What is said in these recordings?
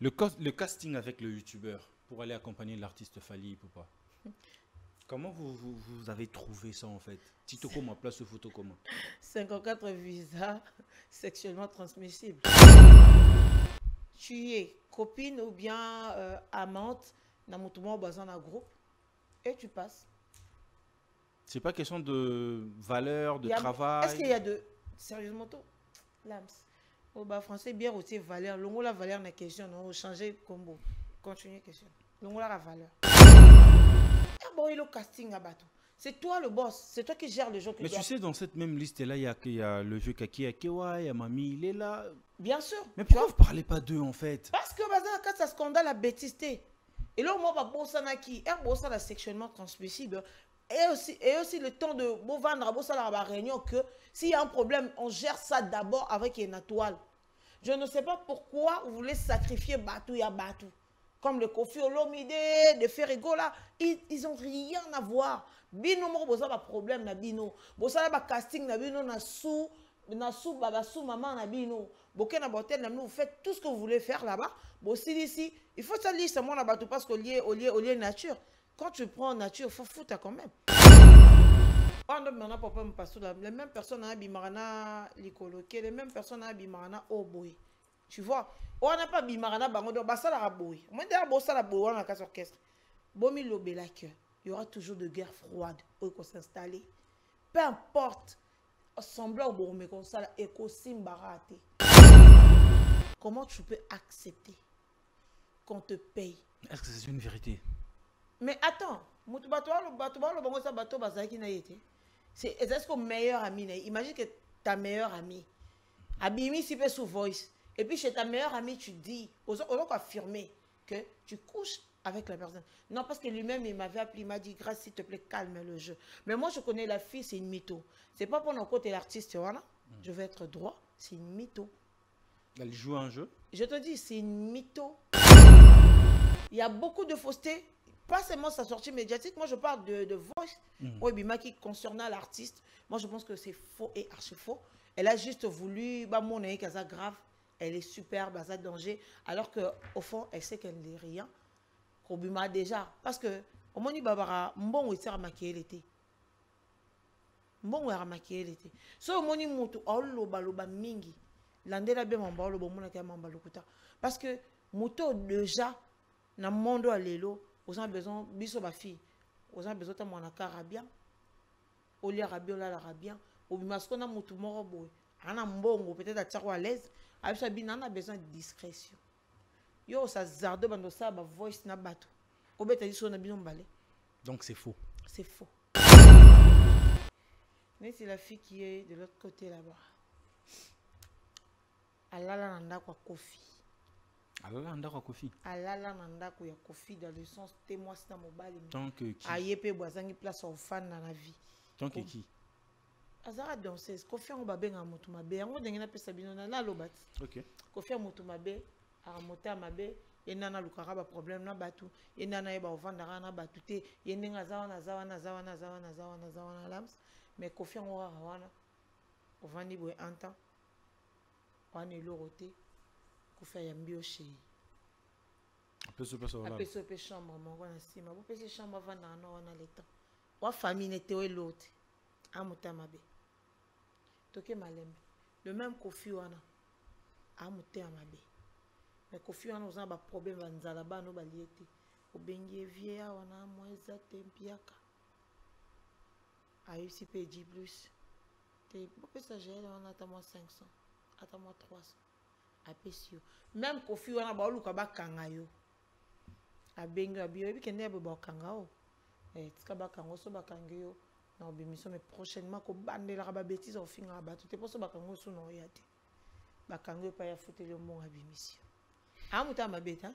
Le casting avec le youtubeur pour aller accompagner l'artiste Fally ou pas? Comment vous avez trouvé ça en fait? Tito comment, place de photo comment? 54 visas sexuellement transmissibles. Tu es copine ou bien amante dans mon tournoi basé en groupe et tu passes. C'est pas question de valeur, de Est-ce travail. qu'il y a de... Sérieusement, tout l'âme. Au bas français, bien aussi valeur. Longo la valeur n'est question, non? Changer combo. Continuez question. Longo la valeur. Ah bon, il est au casting à bateau. C'est toi le boss. C'est toi qui gères le jeu. Mais tu sais, dans cette même liste-là, il y a le vieux Kaki Akewa, il y a Mamie, il est là. Bien sûr. Mais pourquoi vous parlez pas d'eux en fait? Parce que quand ça scandale la bêtise. Et là, moi, je bosse qui est bossa la sexuellement transmissible. Et aussi le temps de vendre à la réunion que s'il y a un problème, on gère ça d'abord avec une toile. Je ne sais pas pourquoi vous voulez sacrifier Batou et Batou. Comme le Kofi Olomide, de Ferrigo là, ils n'ont rien à voir. Bino mo boza ba problème na bino. Boza ba casting na bino na sous baba sous maman na bino. Boké na botel na vous faites tout ce que vous voulez faire là-bas. Bon si ici, il faut ça lire seulement na Batou parce qu'au lieu nature. Quand tu prends nature, il faut foutre quand même. Les mêmes personnes à Bimarana Likoloke, les mêmes personnes à Bimarana Oboy. Tu vois, on n'a pas Bimarana Bangodo, Bassala Raboy. Moi, d'ailleurs, Bossala Boy, on a casse orchestre. Bomi Lobelak, il y aura toujours de guerre froide où il faut s'installer. Peu importe, semblant au mais comme ça, éco simbarate. Comment tu peux accepter qu'on te paye? Est-ce que c'est une vérité? Mais attends, est-ce que meilleur ami, imagine que ta meilleure amie, Abimi si peu sous voice, et puis chez ta meilleure amie, tu dis, on doit affirmer que tu couches avec la personne. Non, parce que lui-même, il m'avait appelé, il m'a dit, grâce, s'il te plaît, calme le jeu. Mais moi, je connais la fille, c'est une mytho. C'est pas pour notre côté l'artiste, voilà. Je vais être droit, c'est une mytho. Elle joue un jeu? Je te dis, c'est une mytho. Il y a beaucoup de fausseté. Pas seulement sa sortie médiatique, moi je parle de voice. Oui, Bima qui concernant l'artiste, moi je pense que c'est faux et archi faux. Elle a juste voulu, bah mon est grave, elle est superbe, elle a danger, alors que au fond elle sait qu'elle n'est rien. Bima déjà, parce que au moins Babara, bon il sert à maquiller l'été. Bon il a maquillé l'été. So au moins mutu loba mingi, landela bien mamba loba mona kaya mamba lokuta, parce que muto déjà na monde alelo. Vous avez besoin, biso ba fille, vous avez besoin de mon carabien, au lieu arabien, là l'arabien, au bimasco na mutu morobo, ana mbongo peut-être à tirer à l'aise, avec ça bin a besoin de discrétion. Yo ça zarde bando ça ba voice na bateau, au bête dit son abino balé. Donc c'est faux. C'est faux. Mais c'est la fille qui est de l'autre côté là-bas. Alala nanda kwa kofi. Alala nanda kwa kofi. Alala nanda kwa kofi dans le sens témoin c'est dans mobile. Tant que qui? Ayepe boisangui place au fan dans la vie. Tant que qui? Azara danseuse. Kofi on babenga mutu mabe. Yango ndenge na pesa bino na lobat. OK. Kofi mutu mabe, a mota mabe, yenana lukara ba problème na batu. Yenana yeba ovandara na batu te. Yenenga zawana lams. Mais Kofi on wana. Ovandi boy anta. Wana loroté. Kofi yambi o chez. Après ce chambre mon wana sima. Bo pese chambre vanda na wana l'état. Wa famille n'était où l'autre. Amuta mabe. Toke malembe. Le même Kofi wana. Amuta mabe. Mais Kofi wana oza ba problème vanzala ba no baliete. Obengi vieya wana moeza tempiaka. Ayo si peji plus. Te bope sa gère on ata moi 500. Ata moi 300. Apesio. Même Kofi wana ba luka ba kanga yo. Abengi abio ebi kende ba kanga o. Tika ba kanga so ba kanga yo. Non, mais prochainement, ko bande la ba bêtise au fin ba tout est pour ça ba kango so no yate. Ba kango pa ya foutre le mon abimission. Amuta ma bête hein.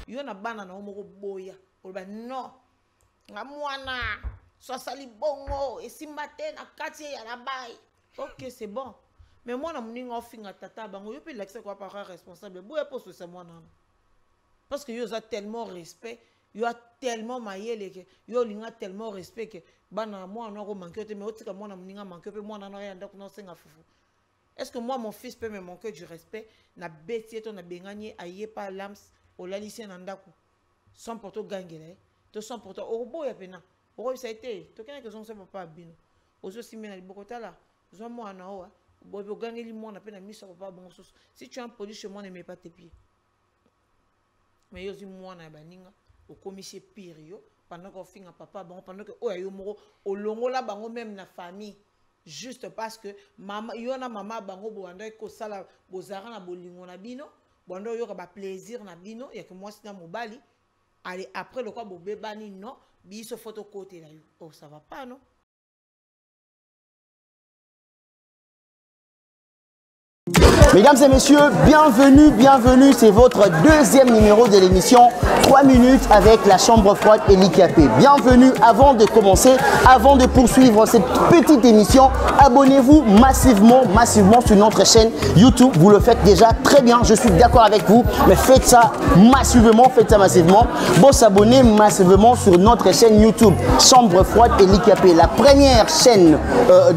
Yo na bana na omoko boya. O ba non. Nga mwana so sali bongo et simbate na quartier ya la bail. OK, c'est bon. Mais moi na muninga ofinga tata bango yo pe l'accès quoi par responsable. Boya poste c'est moi non. Parce que yo a tellement respect. Il y a tellement maillé que yo linga tellement respect que bana moi on a manqué mais autre que moi na mninga manqué pe moi na no ya ndako no senga fufu Est-ce que moi, mon fils peut me manquer du respect? Na bêtier, ton a bengani, aïe pas l'âme, au lalisé nandaku. Sans porto gangele, to sans porto, au beau ya pena. Au ça a été, to qu'un que son papa bino. Aux aussi mena li bokota là, zon moi na oa, bobo gangeli moi na pena mis papa bon sauce. Si tu as un produit chez moi, ne mets pas tes pieds. Mais yo zi moi na baninga, au commissaire pire yo, pendant qu'on finit papa bon, pendant que oh yo moro, au longo là bango même na famille. Juste parce que maman yona maman bango boando ko sala bozara na bolingo na bino boando yo ba plaisir na bino ya que moi c'est na mobali allez après le quoi bobé bani non biso photo côté là oh ça va pas non. Mesdames et messieurs, bienvenue, c'est votre deuxième numéro de l'émission 3 minutes avec la chambre froide Elikapé. Bienvenue, avant de commencer, avant de poursuivre cette petite émission, abonnez-vous massivement sur notre chaîne YouTube. Vous le faites déjà très bien, je suis d'accord avec vous, mais faites ça massivement. Bon, s'abonner massivement sur notre chaîne YouTube, chambre froide Elikapé, la première chaîne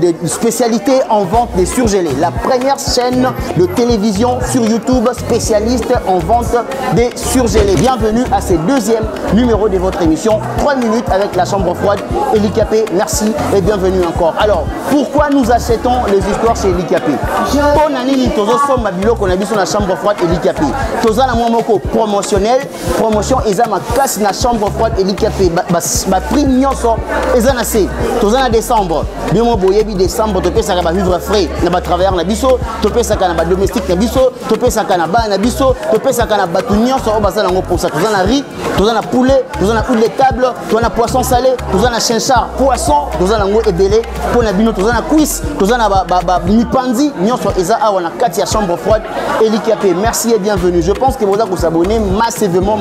de spécialité en vente des surgelés, la première chaîne de télévision sur YouTube spécialiste en vente des surgelés. Bienvenue à ce deuxième numéro de votre émission 3 minutes avec la chambre froide Elikapé. Merci et bienvenue encore. Alors, pourquoi nous achetons les histoires chez Elikapé? Pour nani tozo somba biloko na biso na chambre froide Elikapé. Toza na moko promotionnel, promotion eza ma classe na chambre froide Elikapé. Ba prix nyonso eza na se. Toza na décembre. Bimo boyebi décembre to pesa ba vivre frais na ba travailleur na biso, to pesa na ba domestique na biso, to pesa na ba na biso, to pesa na batu nyonso o basala ngo pour ça. Toza na riz, toza na poulet, toza na huile de table, toza na poisson salé, toza na chinchard, poisson, toza na ngo ebele, pour na bino toza na cuisse, toza na ba mipandi nyonso eza awa na kati ya chambre froide Elikapé. Merci et bienvenue. Je pense que vous allez vous abonner massivement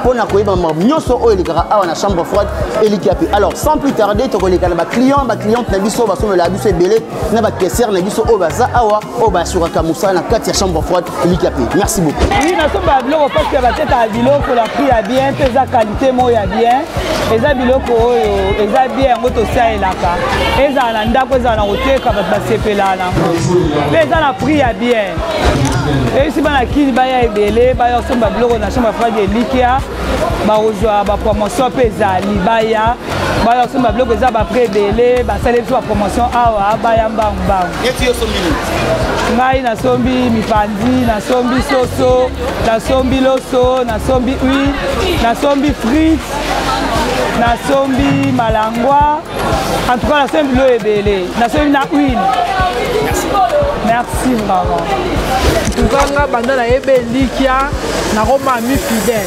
pour na koyeba nyonso o elikara awa na chambre froide Elikapé. Alors sans plus tarder, to koleka na ba client na biso ba somme la biso ebele na ba caissière na biso o baza awa o ba sur Kamusa na kati ya chambre froide Elikapé. Merci beaucoup. Oui, na somba biloko parce que ba tête à biloko la prix à bien, pesa qualité mo ya bien. Eza biloko oyo, eza bien ngoto sia elaka. Eza na ndako eza na hoteka ba sepela na. Pesa na prix à bien. Et si bana kini ba ya ebele, ba ya somba biloko na chambre froide Elikia, ba ozwa ba promotion pesa libaya. Ba ya somba biloko eza ba prix ebele, ba sale biso ba promotion awa ba ya mbang. Yeti yo sombi. Ngai na sombi mipandi, na sombi soso, na sombi loso, na sombi huile, na sombi frites, na sombi malangwa. En tout cas, na sombi lo ebele, na sombi na huile. Merci vraiment. Tukanga banda na ebe Elikia na Roma mi fidèle.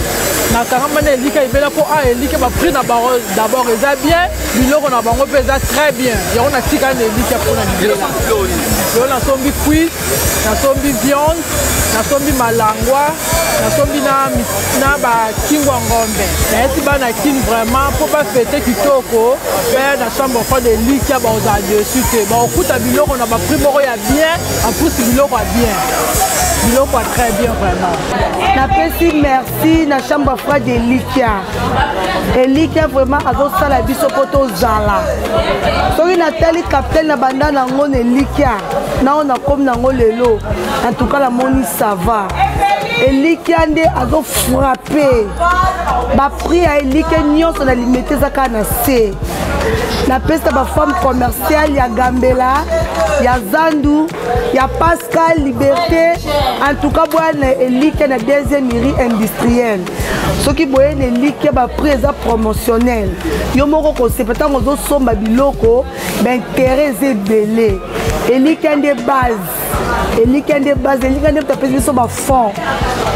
Na kanga na Elikia ibela ko a Elikia ba prix na baro d'abord eza bien, biloko na bango pesa très bien. Ya on a tika na Elikia pour na libela. Yo na sombi cuisse, na sombi viande, na sombi malangwa, na sombi na ba kingwa ngombe. Na eti ba na kin vraiment pour pas fêter kitoko, faire na chambre froide Elikia ba oza dessus te. Ba okuta biloko na ba prix moko ya bien, en plus biloko a bien. Biloko a très bien vraiment. Na pesi merci na chambre froide Elikia. Elikia vraiment azosala biso poto zala. Soki na tali capitaine na banda na ngone Elikia. Na on a comme na ngolelo. En tout cas la moni ça va. Elikia nde azo frapper. Ba prix à Elikia nyonso na limité zaka na C. La peste ba femme commerciale ya Gambela, ya Zandu, ya Pascal Liberté. En tout cas boana Elikia na deuxième mairie industrielle. Ce qui boye Elikia ba prix promotionnel. Yo moko ko sepeta ngozo somba biloko, ben intérêt belé. Elikia de base. Elikia de base, Elikia de tapezi so ba fond.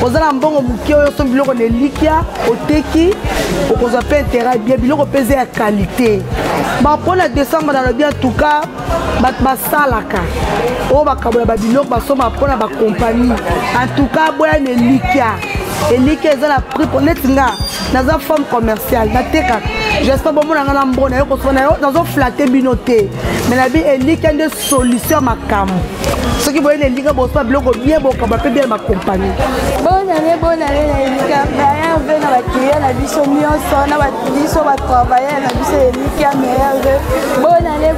Ozala mbongo mukie oyo so biloko na Elikia oteki okoza pe intérêt bien biloko pese ya qualité. Ba pour la décembre dans le bien en tout cas ba salaka. O ba kabola ba biloko ba soma pour la ba compagnie. En tout cas boya na Elikia. Elikia eza la prix pour netinga naza femme commerciale na teka. J'espère bon na ngana mbona yo ko sona yo nazo flatter binoté. Mais na bi Elikia de solution makam. Ce qui voyait les ligas, bon, pas bloqué bien, bon, comme un bien ma compagnie. Bonne année, Elika. Meilleur vœu dans la cliente, la vie sur Lyon, on a va travailler, la vie sur Elika, meilleur vœu. Bonne année.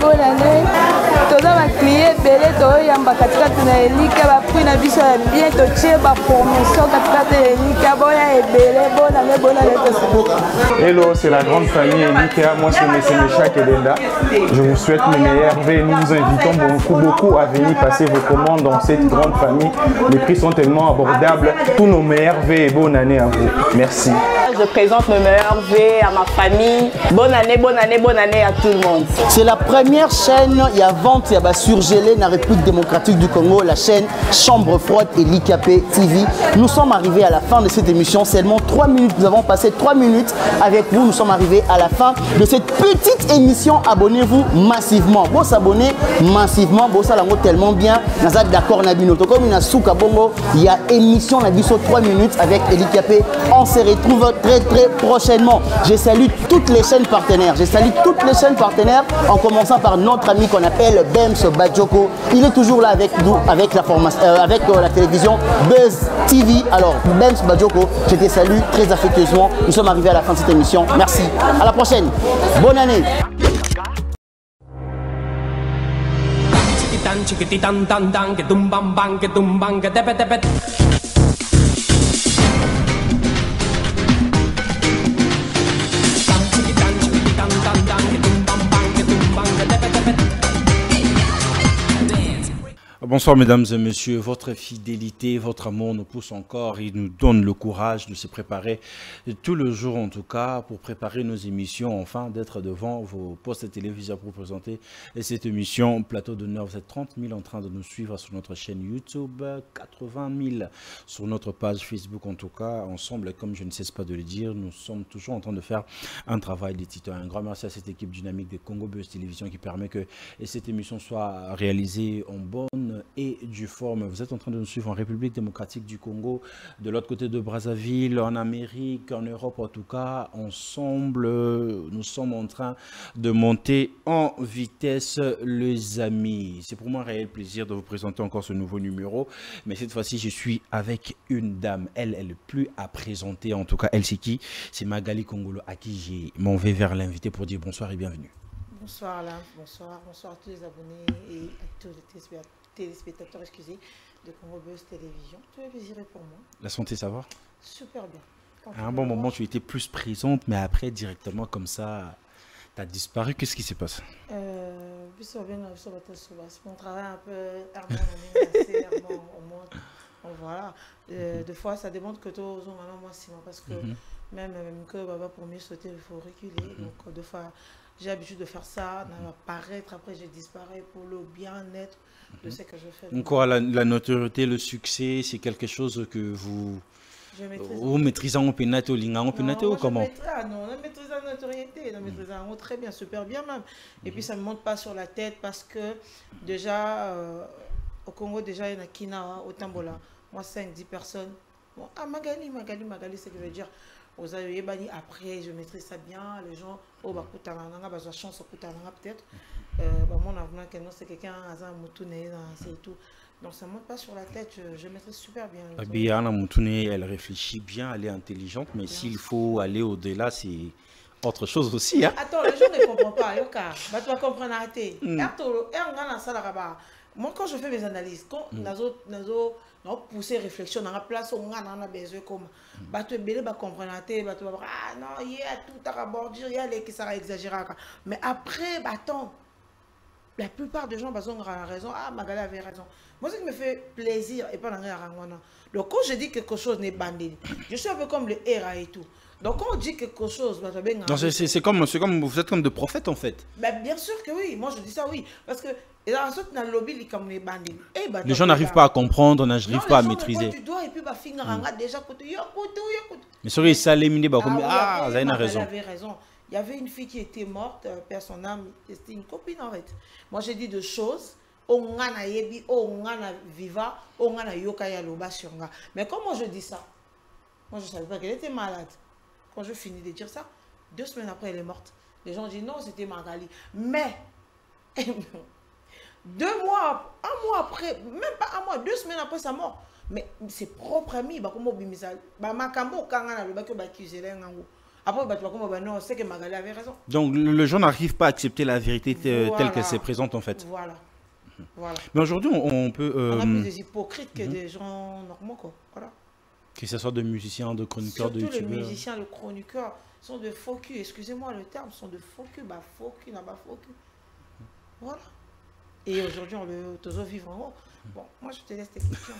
Tout ça va crier, belé, tout y a un bakatika, tout na Elika, va prendre la vie sur bien, tout tient, va promotion, katika, Elika, boya et belé, bonne année, tout ça. Hello, c'est la grande famille Elika. Moi, c'est M. Mecha Kedenda. Je vous souhaite mes meilleurs vœux. Nous vous invitons beaucoup à venir passer vos commandes dans cette grande famille. Les prix sont tellement abordables. Tous nos meilleurs vœux et bonne année à vous. Merci. Je présente mes meilleurs vœux à ma famille. Bonne année à tout le monde. C'est la première chaîne, il y a vente, il y a surgelé dans la République démocratique du Congo, la chaîne Chambre Froide et l'IKP TV. Nous sommes arrivés à la fin de cette émission, seulement 3 minutes. Nous avons passé 3 minutes avec vous. Nous sommes arrivés à la fin de cette petite émission. Abonnez-vous massivement. Vous s'abonnez massivement. Vous ça tellement bien. Nous sommes d'accord Nabinoto. Comme il y a Souka Bongo, il y a émission Nabiso 3 minutes avec l'IKP. On se retrouve très prochainement. Je salue toutes les chaînes partenaires. En commençant par notre ami qu'on appelle Bems Badjoko. Il est toujours là avec nous, avec la télévision Buzz TV. Alors, Bems Badjoko, je te salue très affectueusement. Nous sommes arrivés à la fin de cette émission. Merci. À la prochaine. Bonne année. Bonsoir mesdames et messieurs, votre fidélité, votre amour nous pousse encore, il nous donne le courage de se préparer tout le jour en tout cas pour préparer nos émissions, enfin d'être devant vos postes téléviseurs pour présenter cette émission Plateau d'honneur. Vous êtes 30 000 en train de nous suivre sur notre chaîne YouTube, 80 000 sur notre page Facebook en tout cas. Ensemble, comme je ne cesse pas de le dire, nous sommes toujours en train de faire un travail d'éditeur. Un grand merci à cette équipe dynamique de Congo Buzz Télévision qui permet que cette émission soit réalisée en bonne et due forme. Vous êtes en train de nous suivre en République démocratique du Congo, de l'autre côté de Brazzaville, en Amérique, en Europe en tout cas. Ensemble, nous sommes en train de monter en vitesse, les amis. C'est pour moi un réel plaisir de vous présenter encore ce nouveau numéro. Mais cette fois-ci, je suis avec une dame. Elle est plus à présenter. En tout cas, elle c'est qui? C'est Magali Kongolo à qui j'ai m'en vais vers l'invité pour dire bonsoir et bienvenue. Bonsoir Alain, bonsoir à tous les abonnés et à tous les téléspectateurs, excusez, de Congo Buzz Télévision. Tout est plaisir pour moi. La santé, ça va? Super bien. À un bon moment, tu étais plus présente, mais après, directement comme ça, tu as disparu. Qu'est-ce qui s'est passé? Mon travail un peu voilà. Des fois, ça demande que tu as moi, parce que même que pour mieux sauter, il faut reculer. Donc, des fois, j'ai l'habitude de faire ça, apparaître, après je disparais pour le bien-être de ce que je fais. Donc quoi, la notoriété, le succès, c'est quelque chose que vous maîtrisez en pénaté, en pénaté ou comment? Non, on maîtrise la notoriété, on maîtrise très bien, super bien même. Et puis ça ne me monte pas sur la tête parce que déjà, au Congo, déjà il y a Kina, au Tambola, moi 5-10 personnes. Bon, ah Magali, c'est ce que je veux dire. Après, je maîtrise ça bien. Les gens, oh, bah, j'ai chance, peut-être. Mon avenant, c'est quelqu'un, c'est tout. Donc, ça ne monte pas sur la tête. Je maîtrise super bien. Elle réfléchit bien, elle est intelligente, mais s'il faut aller au-delà, c'est autre chose aussi. Hein? Attends, les gens ne comprennent pas. Tu vas comprendre. Moi, quand je fais mes analyses, quand on pousse réflexion dans la place où on a besoin comme tu comprendre ah non, il y a tout à rabordir, il y a les qui ça exagéré. Mais après, attends, la plupart des gens ont raison. Ah, Magali avait raison. Moi, ce qui me fait plaisir et pas dans la rangona. Donc, quand je dis quelque chose n'est bandé, je suis un peu comme le héros et tout. Donc, quand on dit quelque chose, c'est comme vous êtes comme de prophètes en fait. Ben, bien sûr que oui, moi je dis ça oui. Parce que les gens n'arrivent pas à comprendre, n'arrivent pas à maîtriser. Mais sorry, ça l'éminé, ah, vous avez raison. Il y avait une fille qui était morte, père son âme, c'était une copine en fait. Moi j'ai dit deux choses. Mais comment je dis ça? Moi je ne savais pas qu'elle était malade. Quand je finis de dire ça, 2 semaines après elle est morte. Les gens disent non, c'était Magali. Mais 2 mois, 1 mois après, même pas 1 mois, 2 semaines après sa mort. Mais ses propres amis, bah comment bimisa, bah Makambo Kangana le bac accusé là ngangou. Après bah tu vas comment bah non, c'est que Magali avait raison. Donc le gens n'arrive pas à accepter la vérité telle qu'elle se présente en fait. Voilà. Voilà. Mais aujourd'hui on peut. On a plus des hypocrites que des gens normaux quoi. Voilà. Que ce soit de musiciens, de chroniqueurs, de youtubeurs. Surtout les musiciens, les chroniqueurs sont de faux culs. Excusez-moi le terme, sont de faux culs. Bah faux cul, n'a pas faux cul. Voilà. Et aujourd'hui, on le toujours vivre en haut. Bon, moi, je te laisse tes questions.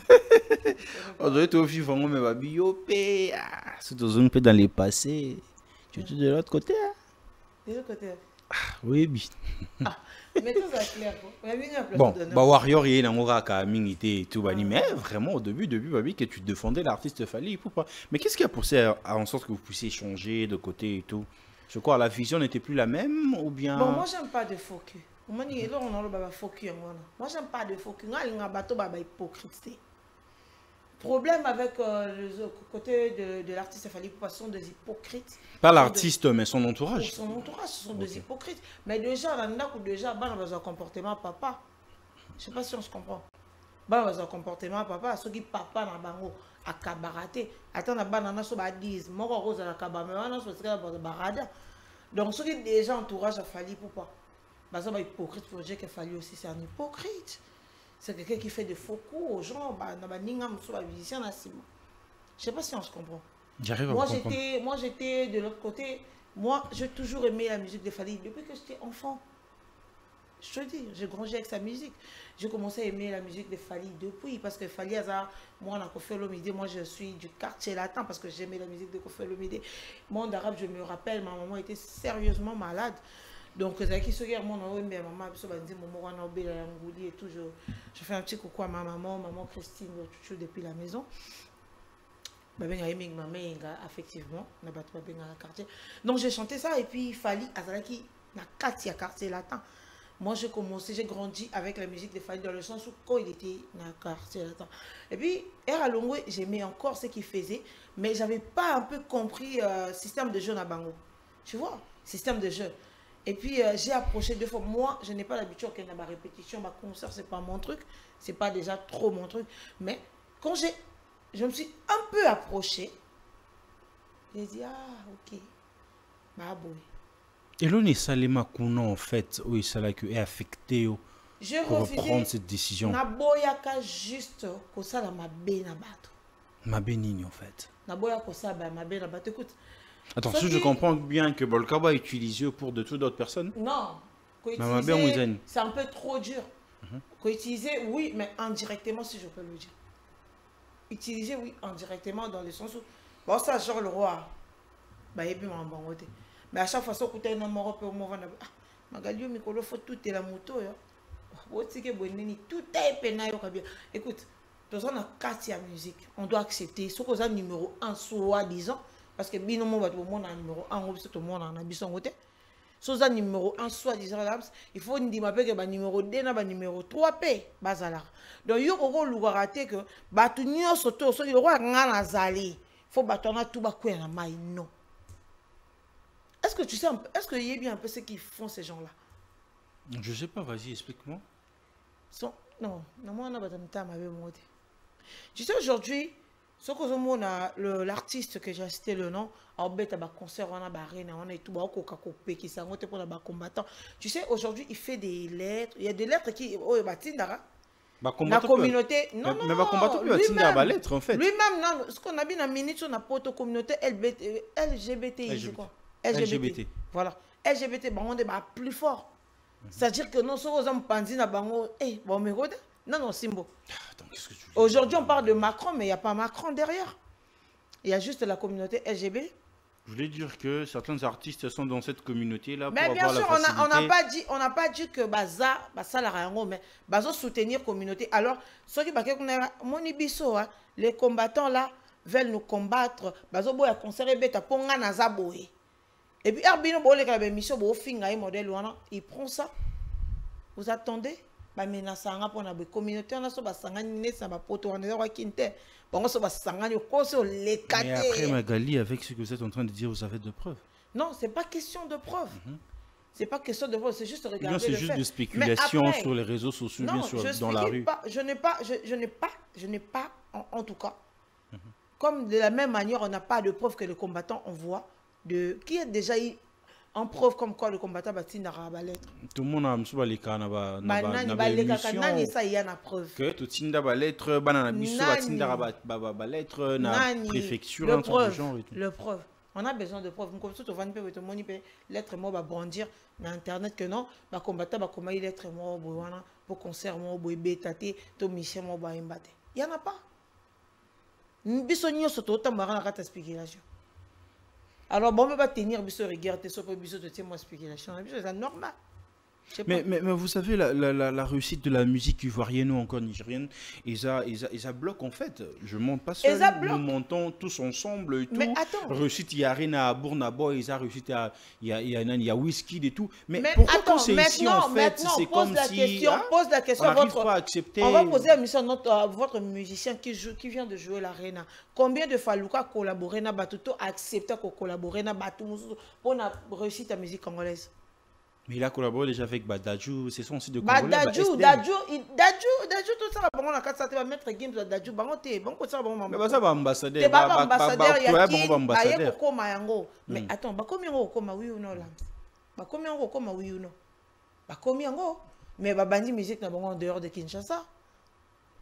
Aujourd'hui, tu vivre en haut, mais babi, yopé. C'est toujours un peu dans les passés. Tu es de l'autre côté. Hein? De l'autre côté. Oui, oui. Mais tout ça clair. Bon, bah Warrior, il y a un et tout. Mais vraiment, au début, babi, que tu défendais l'artiste Fally. Pourquoi? Mais qu'est-ce qui a poussé à en sorte que vous puissiez changer de côté et tout? Je crois que la vision n'était plus la même ou bien. Bon, moi, j'aime pas de faux cul. Moi, j'aime pas de faux cul. Hypocrite. Problème avec le côté de l'artiste Fally Poupa, ce sont des hypocrites. Pas l'artiste, mais son entourage. Son entourage, ce sont des hypocrites. Mais déjà, dans le déjà, il y a un comportement papa. Je ne sais pas si on se comprend. Il y a un comportement papa. Ceux qui papa dans bango à kabaraté. Attends, il y a un soba 10. Moi, je suis à kabaraté. Donc, ceux qui déjà entourage à Fally Poupa. Bah, ça va hypocrite pour dire que Fally aussi, c'est un hypocrite. C'est quelqu'un qui fait des faux coups aux gens. Je ne sais pas si on se comprend. Moi, j'étais de l'autre côté. Moi, j'ai toujours aimé la musique de Fally depuis que j'étais enfant. Je te dis, j'ai grandi avec sa musique. J'ai commencé à aimer la musique de Fally depuis. Parce que Fally, moi, on a Koffi Olomide. Moi, je suis du quartier latin parce que j'aimais la musique de Koffi Olomide. Moi, en arabe, je me rappelle, ma maman était sérieusement malade. Donc, je fais un petit coucou à ma maman Christine, toujours depuis la maison. Effectivement, donc j'ai chanté ça et puis Fally Azalaki na quartier latin. Moi j'ai commencé, j'ai grandi avec la musique de Fally dans le sens où quand il était dans le quartier latin. Et puis Air Alongwe, j'aimais encore ce qu'il faisait, mais j'avais pas un peu compris système de jeu à Bango. Tu vois, système de jeu. Et puis j'ai approché 2 fois. Moi, je n'ai pas l'habitude qu'il y ait ma répétition, ma concert, c'est pas mon truc, c'est pas déjà trop mon truc. Mais quand je me suis un peu approchée, j'ai dit ok, bah bon. Et l'on Salema Kouna en fait, où il est affecté pour prendre cette décision. Naboyaka juste que ça la mabé na bato. Mabé nini en fait. Naboyaka que ça ba mabé na bato. Écoute. Attends, si je comprends bien que Bolkaba est utilisé pour de toutes d'autres personnes. Non. C'est un peu trop dur. Utiliser, oui, mais indirectement si je peux le dire. Utiliser, oui, indirectement dans le sens où bon ça genre le roi. Bah et puis mon mais à chaque fois, ça coûte un numéro pour moi. Magali, Mikolo, faut tout est la moto. Tout est pénal. Écoute, dans un cas de musique, on doit accepter ce qu'on a numéro 1 soi-disant. Parce que binomo va tout le monde a numéro 1, tout le monde a un côté. Si on a numéro 1 soi-disant, il faut dire que numéro 2 et numéro 3 P. Donc, il y a un raté que il faut battre tout le monde. Non. Est-ce que tu sais, est-ce qu'il y a bien un peu ce qu'ils font ces gens-là? Je sais pas, vas-y, explique-moi. Non, moi, on a pas de temps avec moi. Tu sais, aujourd'hui, ce que l'artiste que j'ai cité le nom, en bête à concert, on a barré, on a tout, qui s'en pour les combattants. Tu sais, aujourd'hui, il fait des lettres. Il y a des lettres qui. Oh, la communauté. Non, mais va combattre plus à la lettre, en fait. Lui-même, non, ce qu'on a vu dans la minute, on a pas de communauté LGBT, c'est quoi? LGBT. Voilà. LGBT, on est plus fort. C'est-à-dire que non, si on a pensé à Bango, bon, mais non, Simbo. Aujourd'hui, on parle de Macron, mais il n'y a pas Macron derrière. Il y a juste la communauté LGBT. Je voulais dire que certains artistes sont dans cette communauté-là. Mais bien sûr, on n'a pas dit que ça la rango, mais bazo soutenir communauté. Alors, ceux qui les combattants là veulent nous combattre. Bazo boya conseiller beta ponga na zaboé. Et puis, il prend ça. Vous attendez? Mais après Magali, avec ce que vous êtes en train de dire, vous avez de preuves? Non, c'est pas question de preuves. C'est pas question de voir, c'est juste regarder. Non, c'est juste de spéculation après, sur les réseaux sociaux, non, bien sûr, dans la rue. Je n'ai pas, en tout cas, comme de la même manière, on n'a pas de preuve que les combattants envoient, qui a déjà eu en preuve comme quoi le combattant va tirer la lettre. Tout le monde a mis les cas nani ça y a na preuve. Que tout tirer la lettre, banana biso va tirer la lettre na préfecture en tout genre et tout. Le preuve. On a besoin de preuves. Comme ça, tu vas nous te montrer lettre moi va brandir dans internet que non, va combattre va comment il lettre moi boana pour concert moi boy bétaté, to mission moi ba imbaté. Il y en a pas. Biso nyo soto tamara na kata spéculation. Alors bon, on va tenir biso regarder so pour biso te tiens moi spéculation. C'est normal. Mais vous savez, la réussite de la musique ivoirienne ou encore nigérienne, ils bloquent en fait. Je ne monte pas seul, nous montons tous ensemble. Et tout. Mais attends. Réussite, il y a Arena à Bournabo, ils ont réussite, il y a Whisky et tout. Mais pourquoi attends, c'est ici en fait, c'est comme si... Pose la question, on n'arrive pas à accepter... On va poser la mission à votre musicien qui vient de jouer l'Arena. Combien de fois Luka collaboré na Batuto accepté qu'on collaborer na Batuto pour la réussite à la musique congolaise? Mais il a collaboré déjà avec Dadju, c'est son site de Congolais. Dadju, tout ça, on a quatre va mettre Gims Dadju, bon ça va mais ça va ambassadeur. Mais attends, bah combien on comme oui ou non là? Bah combien on comme oui ou non? Bah combien on? Mais bah bandi musique na bon en dehors de Kinshasa.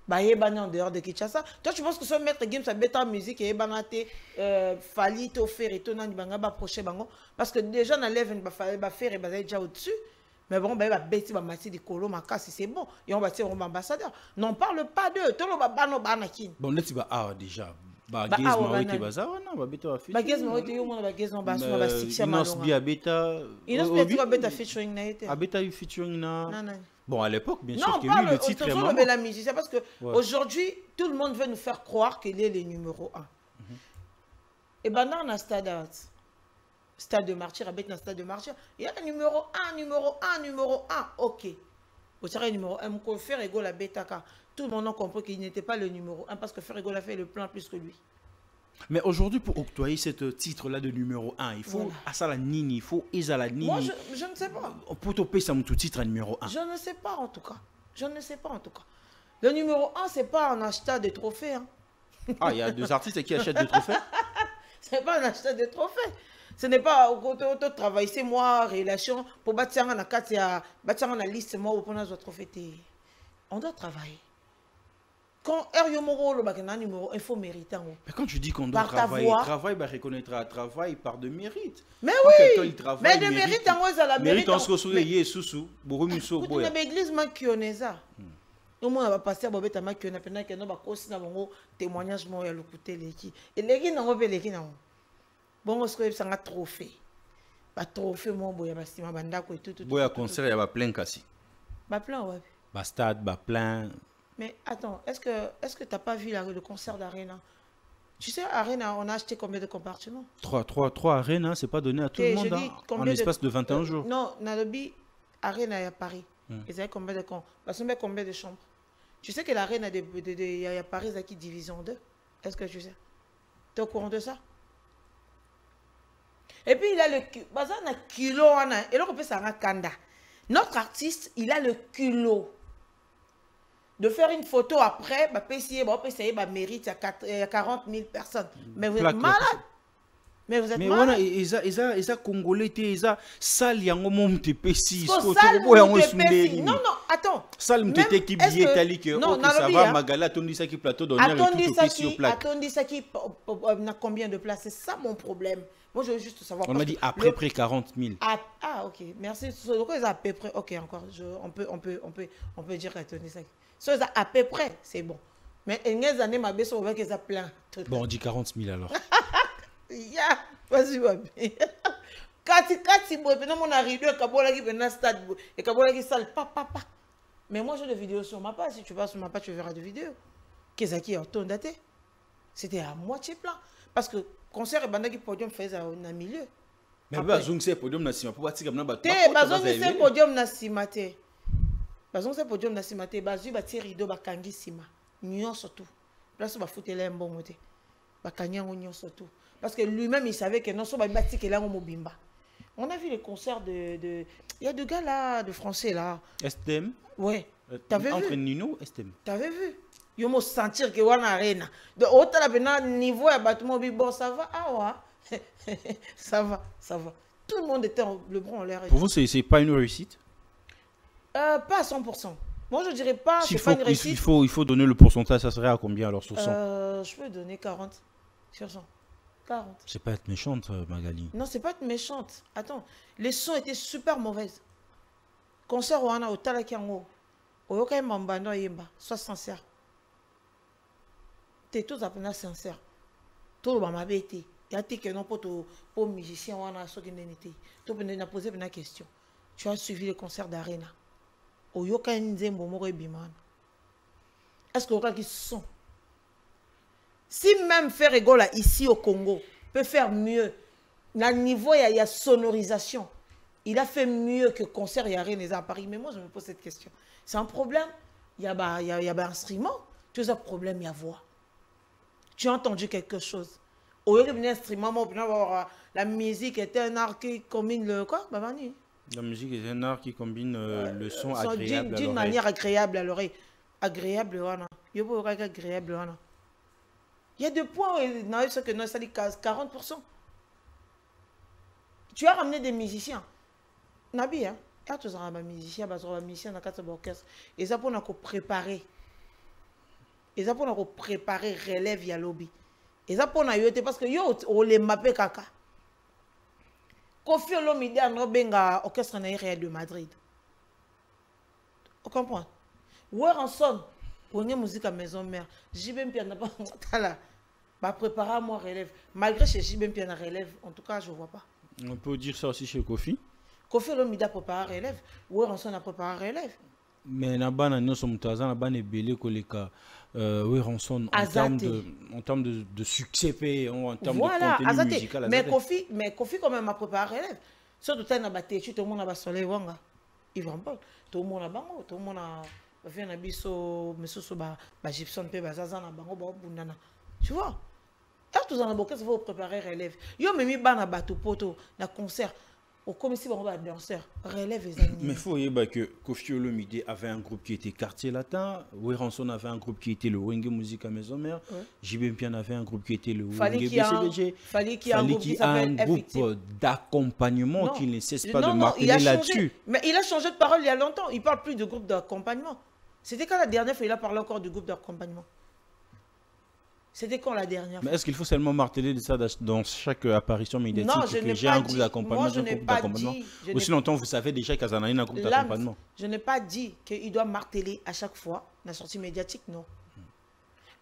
Bah yebani en dehors de Kinshasa. Toi tu penses que ce mettre Gims à bêta musique et banate fali to faire et to nani banga ba proche bango parce que déjà na lève ba faire et ba déjà au-dessus. Mais bon bah bêti ba mati de colo makasi c'est bon et on va tirer un ambassadeur. N'en parle pas d'eux. Tout le ba no banakin. Bon là tu vas déjà. Bah gez maote baza wana ba beta wa featuring. Ba gez maote yo mona ba gez no ba so ba sixia malonga. Inos bi beta. Inos bi ba beta featuring na été. Abeta eu featuring na. Non. Bon, à l'époque, bien sûr que oui, le titre est mort. Non, la musique, c'est parce qu'aujourd'hui, tout le monde veut nous faire croire qu'il est le numéro 1. Et ben dans le stade de martyr, avec le stade de martyr, il y a le numéro 1, ok. Vous savez, le numéro 1, on fait égaux la bêta, car tout le monde a compris qu'il n'était pas le numéro 1, parce que Ferrego a fait le plan plus que lui. Mais aujourd'hui, pour octroyer ce titre-là de numéro 1, il faut Asala Nini, il faut Isala Nini. Moi, je ne sais pas. Pour topper ça, tout titre à numéro 1. Je ne sais pas en tout cas. Le numéro 1, c'est pas un acheteur de trophées. Hein. Ah, il y a des artistes qui achètent des trophées? C'est pas un acheteur de trophées. Ce n'est pas au travail, c'est moi, relation, pour bâtir la liste, moi, pour nous trophées. On doit travailler. Quand numéro, il faut mériter. Mais quand tu dis qu'on doit travailler, travail reconnaîtra travail par de mérite. Mais quand oui, il travaille, mais de mérite, la mérite en ce que y est sous Borumiso boya. Mais l'église mankioneza. Au moins on va passer à bobeta makiona pendant que nous va causer na bongo témoignage mo ya lokuté leki. Et leki na ngobe leki na. Bon on se que ça un trophée. Ba trophée mo boya ba sima banda ko et tout. Boya concert ya ba plein kasi. Ba plein ouais. Ba stade ba plein. Mais attends, est-ce que tu n'as pas vu le concert d'Arena? Tu sais, Arena, on a acheté combien de compartiments? 3 Arena, c'est pas donné à tout le monde en l'espace de 21 jours. Non, Nalobi, Arena est à Paris. Ils avaient combien de chambres? Tu sais que l'Arena à Paris est qui division 2? Est-ce que tu sais? Tu es au courant de ça? Et puis il a le kilo, et là on peut s'en Kanda. Notre artiste, il a le kilo de faire une photo après, mérite à 40 000 personnes. Mais vous êtes malade. Mais vous êtes malade. Mais ils ont Congolais, ils ont sale yango mom te pesi. Non, attends. Sale mtete qui billet tali que ça va magala tondi ça qui plateau d'honneur et tout pesi au plat. Attendez ça qui n'a combien de places, c'est ça mon problème. Moi je veux juste savoir. On m'a dit à peu près 40 000. Ah OK, merci. Donc à peu près OK encore on peut dire attendez ça. Ça à peu près, c'est bon. Mais il y a des années, ma belle, on voit qu'ils ont plein. Bon, on dit 40 000 alors. Ya, vas-y, baby. Quand on arrive, il y a un stade, et il y a salle, papa. Mais moi, j'ai des vidéos sur ma page. Si tu vas sur ma page, tu verras des vidéos. Qu'est-ce qui est en daté? C'était à moitié plein. Parce que le concert et le podium faisait au milieu. Mais c'est podium national. Pour bâtir comme ça, c'est podium national. Bazon c'est podium na simate bazu ba ti rideau ba kangi sima nyonso tout place ba foutela mbongo te ba kanyango nyonso tout parce que lui-même il savait que non so ba bati ke lango mobimba On a vu les concerts de... Il y a deux gars là, de français là. STM. Ouais. T'avais Entre vu? Nino et STM. T'avais vu? Yo me sentir que wana arena. De autant la niveau à bâtiment bon ça va ah ouais. ça va. Tout le monde était le bras en l'air. Pour vous c'est pas une réussite? Pas à 100%. Moi je dirais pas c'est pas une réussite. Il faut donner le pourcentage, ça serait à combien alors sur 100? Je peux donner 40 sur 100. 40. C'est pas être méchante Magali. Non, c'est pas être méchante. Attends, les sons étaient super mauvaises. Concert wana au Talakiango. Oyoka mbando yemba, sois sincère. T'es tous appelés sincère. Tout le monde été. Il y a des que non pour musicien wana so qui n'était. Tu peux poser une question. Tu as suivi le concert d'Arena. Oyoka nzembo moko biman. Est-ce que oyoka qui sont? Si même faire rigolo ici au Congo peut faire mieux, à niveau il y a sonorisation. Il a fait mieux que concert et Arena à Paris. Mais moi je me pose cette question. C'est un problème. Il y a un instrument. Tu as un problème, il y a voix. Tu as entendu quelque chose. Au lieu de instrument, la musique était un art qui combine le quoi? La musique est un art qui combine le son agréable d'une manière agréable à l'oreille. Agréable, il y a des points où que nous ça dit 40%. Tu as ramené des musiciens. Nabi, hein? Quand tu as un musicien, dans quatre orchestres, et ça pour nous préparer. Et ça pour nous préparer relève via lobby. Et ça pour nous parce que yo on les mappé kaka. Kofi Olomide a benga orchestre naïre de Madrid. On comprend? Weranson, prenez musique à maison mère. JB Mpia n'a pas préparer à moi relève. Malgré chez JB Mpia na relève, en tout cas je vois pas. On peut dire ça aussi chez Kofi. Kofi Olomide a préparé relève. Weranson a préparé relève. Mais na-bana nous sommes tazan na-bana belé koleka Weranson en termes de succès en termes de contenu musical. Mais Kofi quand même a préparé relève. Surtout t'as na baté, tout le monde a ba soleil wanga. Il va pas. Tout le monde a bango, tout le monde a fait na biso mesoso ba Gibson pe bazaza na bango ba bundana. Tu vois? Quand tous en aboké, ça va préparer relève. Yo memi bana bato poto na concert. Comme ici, on va danseur, relève les amis. Mais il faut dire que Kofi Olomide avait un groupe qui était Quartier Latin, Weranson avait un groupe qui était le Wenge Musique à Maison Mère, JB Mpian avait un groupe qui était le Wenge BCBG. Fallait qu'il y ait un groupe d'accompagnement qui ne cesse pas de marteler là-dessus. Mais il a changé de parole il y a longtemps, il ne parle plus de groupe d'accompagnement. C'était quand la dernière fois il a parlé encore du groupe d'accompagnement? C'était quand la dernière fois? Mais est-ce qu'il faut seulement marteler de ça dans chaque apparition médiatique? Non, je n'ai j'ai un groupe d'accompagnement, j'ai un groupe d'accompagnement. Aussi longtemps, vous savez déjà qu'il y a un groupe d'accompagnement. Je n'ai pas dit qu'il doit marteler à chaque fois la sortie médiatique, non.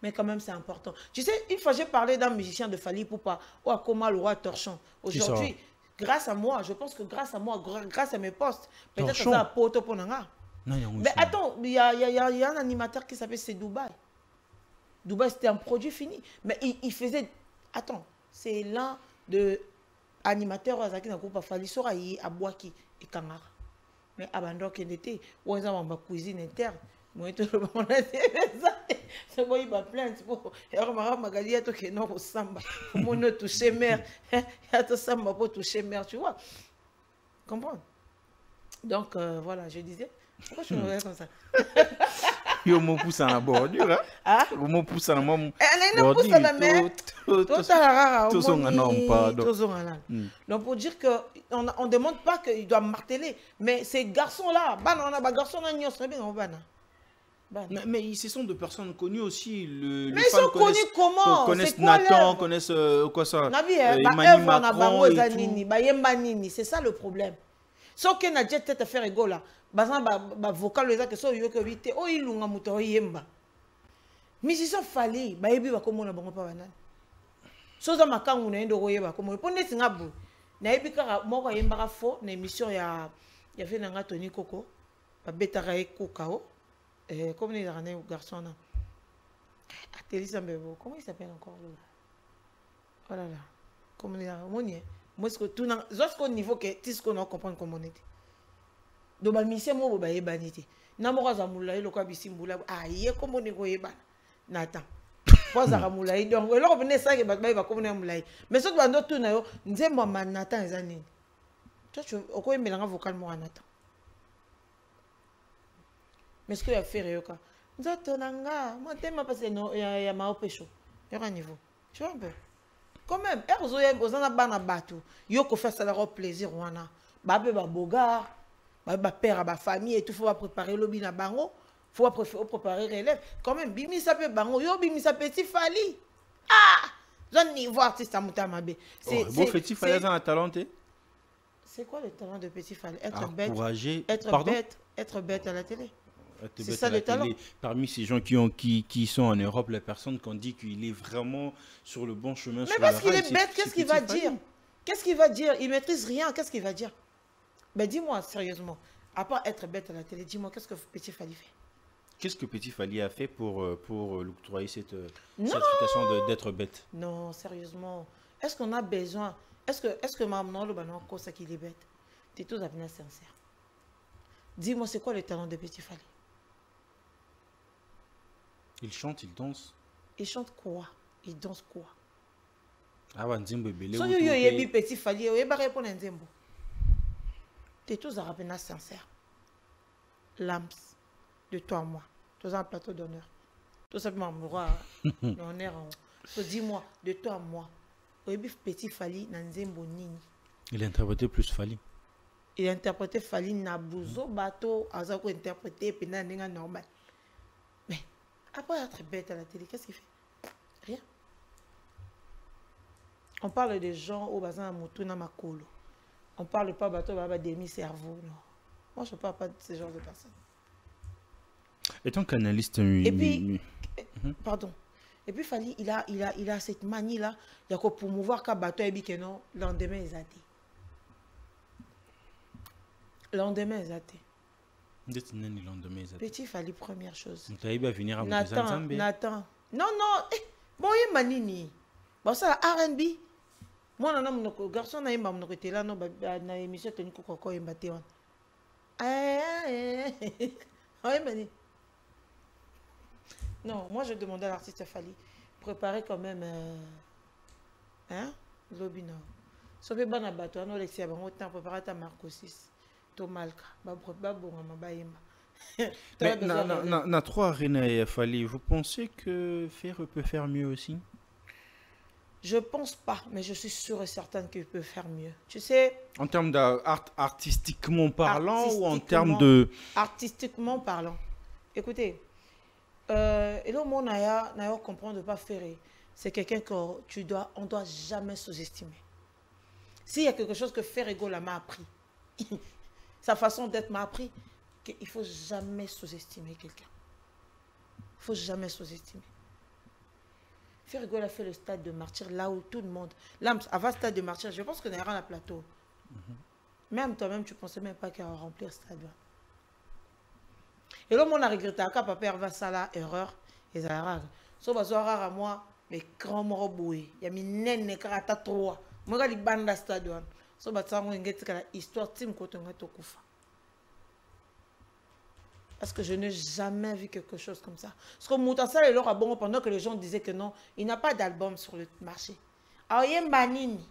Mais quand même, c'est important. Tu sais, une fois j'ai parlé d'un musicien de Fali Poupa, ou à Koma le roi Torchon. Aujourd'hui, grâce à moi, je pense que grâce à moi, grâce à mes postes, peut-être que ça a poto pour Nanga. Mais attends, il y a un animateur qui s'appelle C'est Dubaï. Dubaï, c'était un produit fini. Mais il faisait... Attends, c'est l'un de animateurs à Zaki Nakupa Fali Soraï, à Boaki et Kangara. Mais abandon qu'il était, on a une cuisine interne. Moi, tout le monde a dit ça. C'est moi, il va plaindre. Et alors, Magali a tout qui est non au samba. Pour moi, toucher mère. Il y a tout samba pour toucher mère, tu vois. Comprends? Donc, voilà, je disais. Pourquoi je me regarde comme ça? Yo me pousse en la bordure, hein? Yo me pousse en la bordure. Elle ne pousse en la mer. Tout donc pour dire que on ne demande pas qu'il doit marteler, mais ces garçons-là, mais ce sont de personnes connues aussi. Mais ils sont connus comment? Connaissent Nathan, connaissent quoi ça? Emmanuel Macron et tout. C'est ça le problème. Sauf que Nadjet tête à faire égaux là. Bah vocal les que so yo que vite oh il lunga muto yemba. Mais si ça fallait bah ebi ba comme on a bon pas banane. So za makangu na endo yeba comme pour neti ngabu. Na ebi ka moko yemba ka fo na émission ya fait nanga Tony Coco. Ba betara e kokao. Comme les années garçon là. Atélisa Mbebo, comment il s'appelle encore là? Oh là là. Comme les harmonies. Moi ce que tout jusqu'au niveau que tout ce qu'on a comprendre comment on était. Donc ba mission mo ba yebanité na mo za mulai lo kwa bisimbula aye comme on est yeba nata kwa za mulai donc le ko venir ça que ba ba comme on mulai mais ce que bando tout na yo nzembo manata ezanini Toi, tu as mélanger vocal moi en attendant. Mais ce que tu as fait, Réoka, Nzatonanga, moi, t'aimes parce que il y a ma opécho. Il y a un niveau. Tu vois un peu. Quand même, aux anabana bateau, yoko fait ça leur plaisir, wana. Babé ba bogar, ba père à ba famille et tout, faut préparer le bina bango, faut préparer relève. Quand même, bimi ça peut bango, yo bimi ça petit fali. Ah, j'en niveau artiste à Moutamabe. C'est beau petit fali dans la talenté. C'est quoi le talent de petit fali? Être bête, être bête à la télé. C'est ça le talent. Parmi ces gens qui sont en Europe, les personnes qui ont dit qu'il est vraiment sur le bon chemin. Mais parce qu'il est bête, qu'est-ce qu'il va dire? Qu'est-ce qu'il va dire? Il ne maîtrise rien, qu'est-ce qu'il va dire? Ben dis-moi sérieusement, à part être bête à la télé, dis-moi qu'est-ce que Petit Fally fait? Qu'est-ce que Petit Fally a fait pour l'octroyer cette certification d'être bête? Non, sérieusement. Est-ce qu'on a besoin? Est-ce que maman le ça qu'il est bête? Tu es tout à fait sincère. Dis-moi, c'est quoi le talent de Petit Fally? Il chante, il danse. Il chante quoi? Il danse quoi? Ah ouais, Nzembo belé. So yo yebi Petit Fally, yo yeba répondre Nzembo. T'es tous à peine sincère. Lams, de toi à moi. Tous un plateau d'honneur. Tout simplement moi, l'honneur. So dis-moi, de toi à moi. Yebi Petit Fally Nzembo nini. Il a interprété plus Fally. Il a interprété Fally Nabuzo bateau, azako interprété pena nenga normal. Mais après être bête à la télé, qu'est-ce qu'il fait? Rien. On parle des gens au bazin à Moutouna Makolo. On ne parle pas bateau baba demi-cerveau. Non. Moi, je ne parle pas de ce genre de personnes. Étant canaliste, et puis, pardon. Et puis Fally, il a cette manie là, il y a pour promouvoir qu'un bateau et que non, lendemain ils athées. Lendemain ils athées. Petit Fally, première chose. Nathan. Non, bon, il m'a nini. Bon, ça, R&B. Moi, mon garçon, il m'a dit là, non, dans l'émission, il m'a dit. Non, moi, je demandais à l'artiste Fally, préparer quand même. Hein? Lobino. Sauf que bon, à bateau, on a laissé à bon temps, préparer ta marque 6. Tomalka. Na trois René Fally, vous pensez que Ferre peut faire mieux aussi? Je pense pas, mais je suis sûre et certaine qu'il peut faire mieux. Tu sais. En termes artistiquement parlant ou en termes de. Artistiquement parlant. Écoutez, et là, mon Naya comprendre de pas faire. C'est quelqu'un qu'on doit jamais sous-estimer. S'il y a quelque chose que Ferrego m'a appris, sa façon d'être m'a appris, qu'il ne faut jamais sous-estimer quelqu'un. Il ne faut jamais sous-estimer. Ferrego a fait le stade de martyr là où tout le monde... Là, avant le stade de martyr, je pense qu'on est à plateau. Même toi-même, tu ne pensais même pas qu'il allait remplir ce stade-là. Et là, on a regretté que papa va ça là, erreur, et ça rare. Sauf que rare à moi, mais grand mort boué. Il y a mis nene karata 3. Moi, je suis banda stade. Sauf que ça, on a histoire de côté de Koufa. Parce que je n'ai jamais vu quelque chose comme ça. Parce que Moutassal est là bon pendant que les gens disaient que non, il n'a pas d'album sur le marché. Alors, il y a un banini.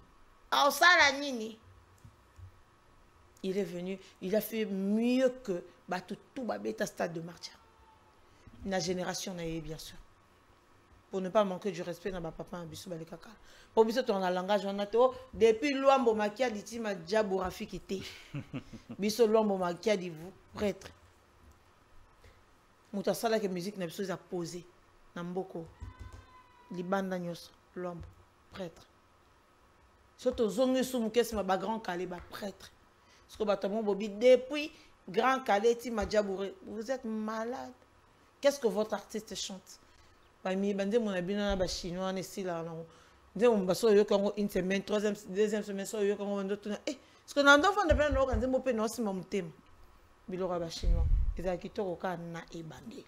Alors, ça, la nini. Il est venu, il a fait mieux que tout babeta stade de martyr. La génération n'a eu, bien sûr. Pour ne pas manquer du respect dans ma papa en bisou balekaka. Pour bisou ton langage on a tout depuis Luambo Makia dit ma diabo Rafiki té. Bisou Luambo Makia dit vous prêtre. Mutasala que musique n'a pas posé. Namboko. Libanda nyos Luambo prêtre. Surtout zongi soumukes ma grand calé ba prêtre. Parce que batamon bobi depuis grand calé ti ma diabo vous êtes malade. Qu'est-ce que votre artiste chante? Bande mon abina ba chinois ici là non. Ndé baso yo kango une semaine, deuxième semaine so yo kango ndo tuna parce que nando fond de plein no kanze mo pe no si mon thème. Bilora ba chinois. Ils kitoko ka na ebandé.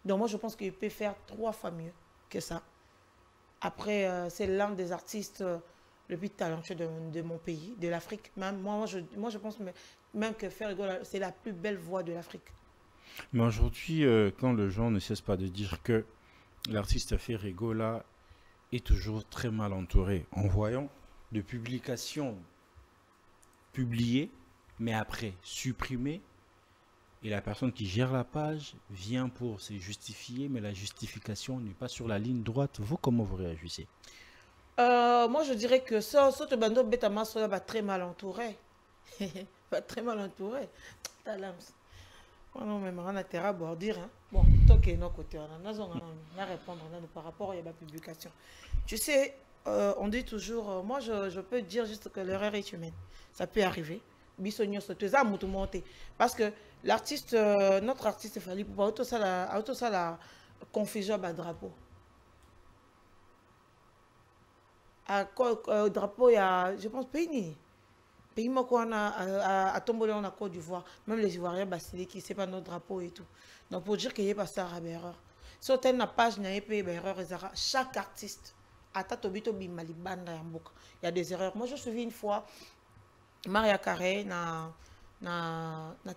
Donc moi je pense qu'il peut faire 3 fois mieux que ça. Après c'est l'un des artistes le plus talentueux de mon pays, de l'Afrique. Moi je pense même que Ferrego c'est la plus belle voix de l'Afrique. Mais aujourd'hui quand les gens ne cessent pas de dire que l'artiste Ferrego là est toujours très mal entouré en voyant de publications publier, mais après supprimer. Et la personne qui gère la page vient pour se justifier, mais la justification n'est pas sur la ligne droite. Vous, comment vous réagissez? Moi, je dirais que ça, ce bando Betama va très mal entouré. Va très mal entouré. Non, mais on a terre à bordir. Bon, ok, nos côtés, on a répondre par rapport à la publication. Tu sais, on dit toujours, moi, je peux dire juste que l'erreur est humaine. Ça peut arriver. Parce que l'artiste, notre artiste Fally Ipupa, auto ça la confusion à drapeau. Drapeau, il y a, je pense, pays à tomber en Côte d'Ivoire, même les Ivoiriens basiliques, qui c'est pas notre drapeau et tout. Donc pour dire qu'il y a passé à erreur. Si on a une page, il y a erreur. Chaque artiste, il y a des erreurs. Moi, je me souviens une fois, Maria Carré na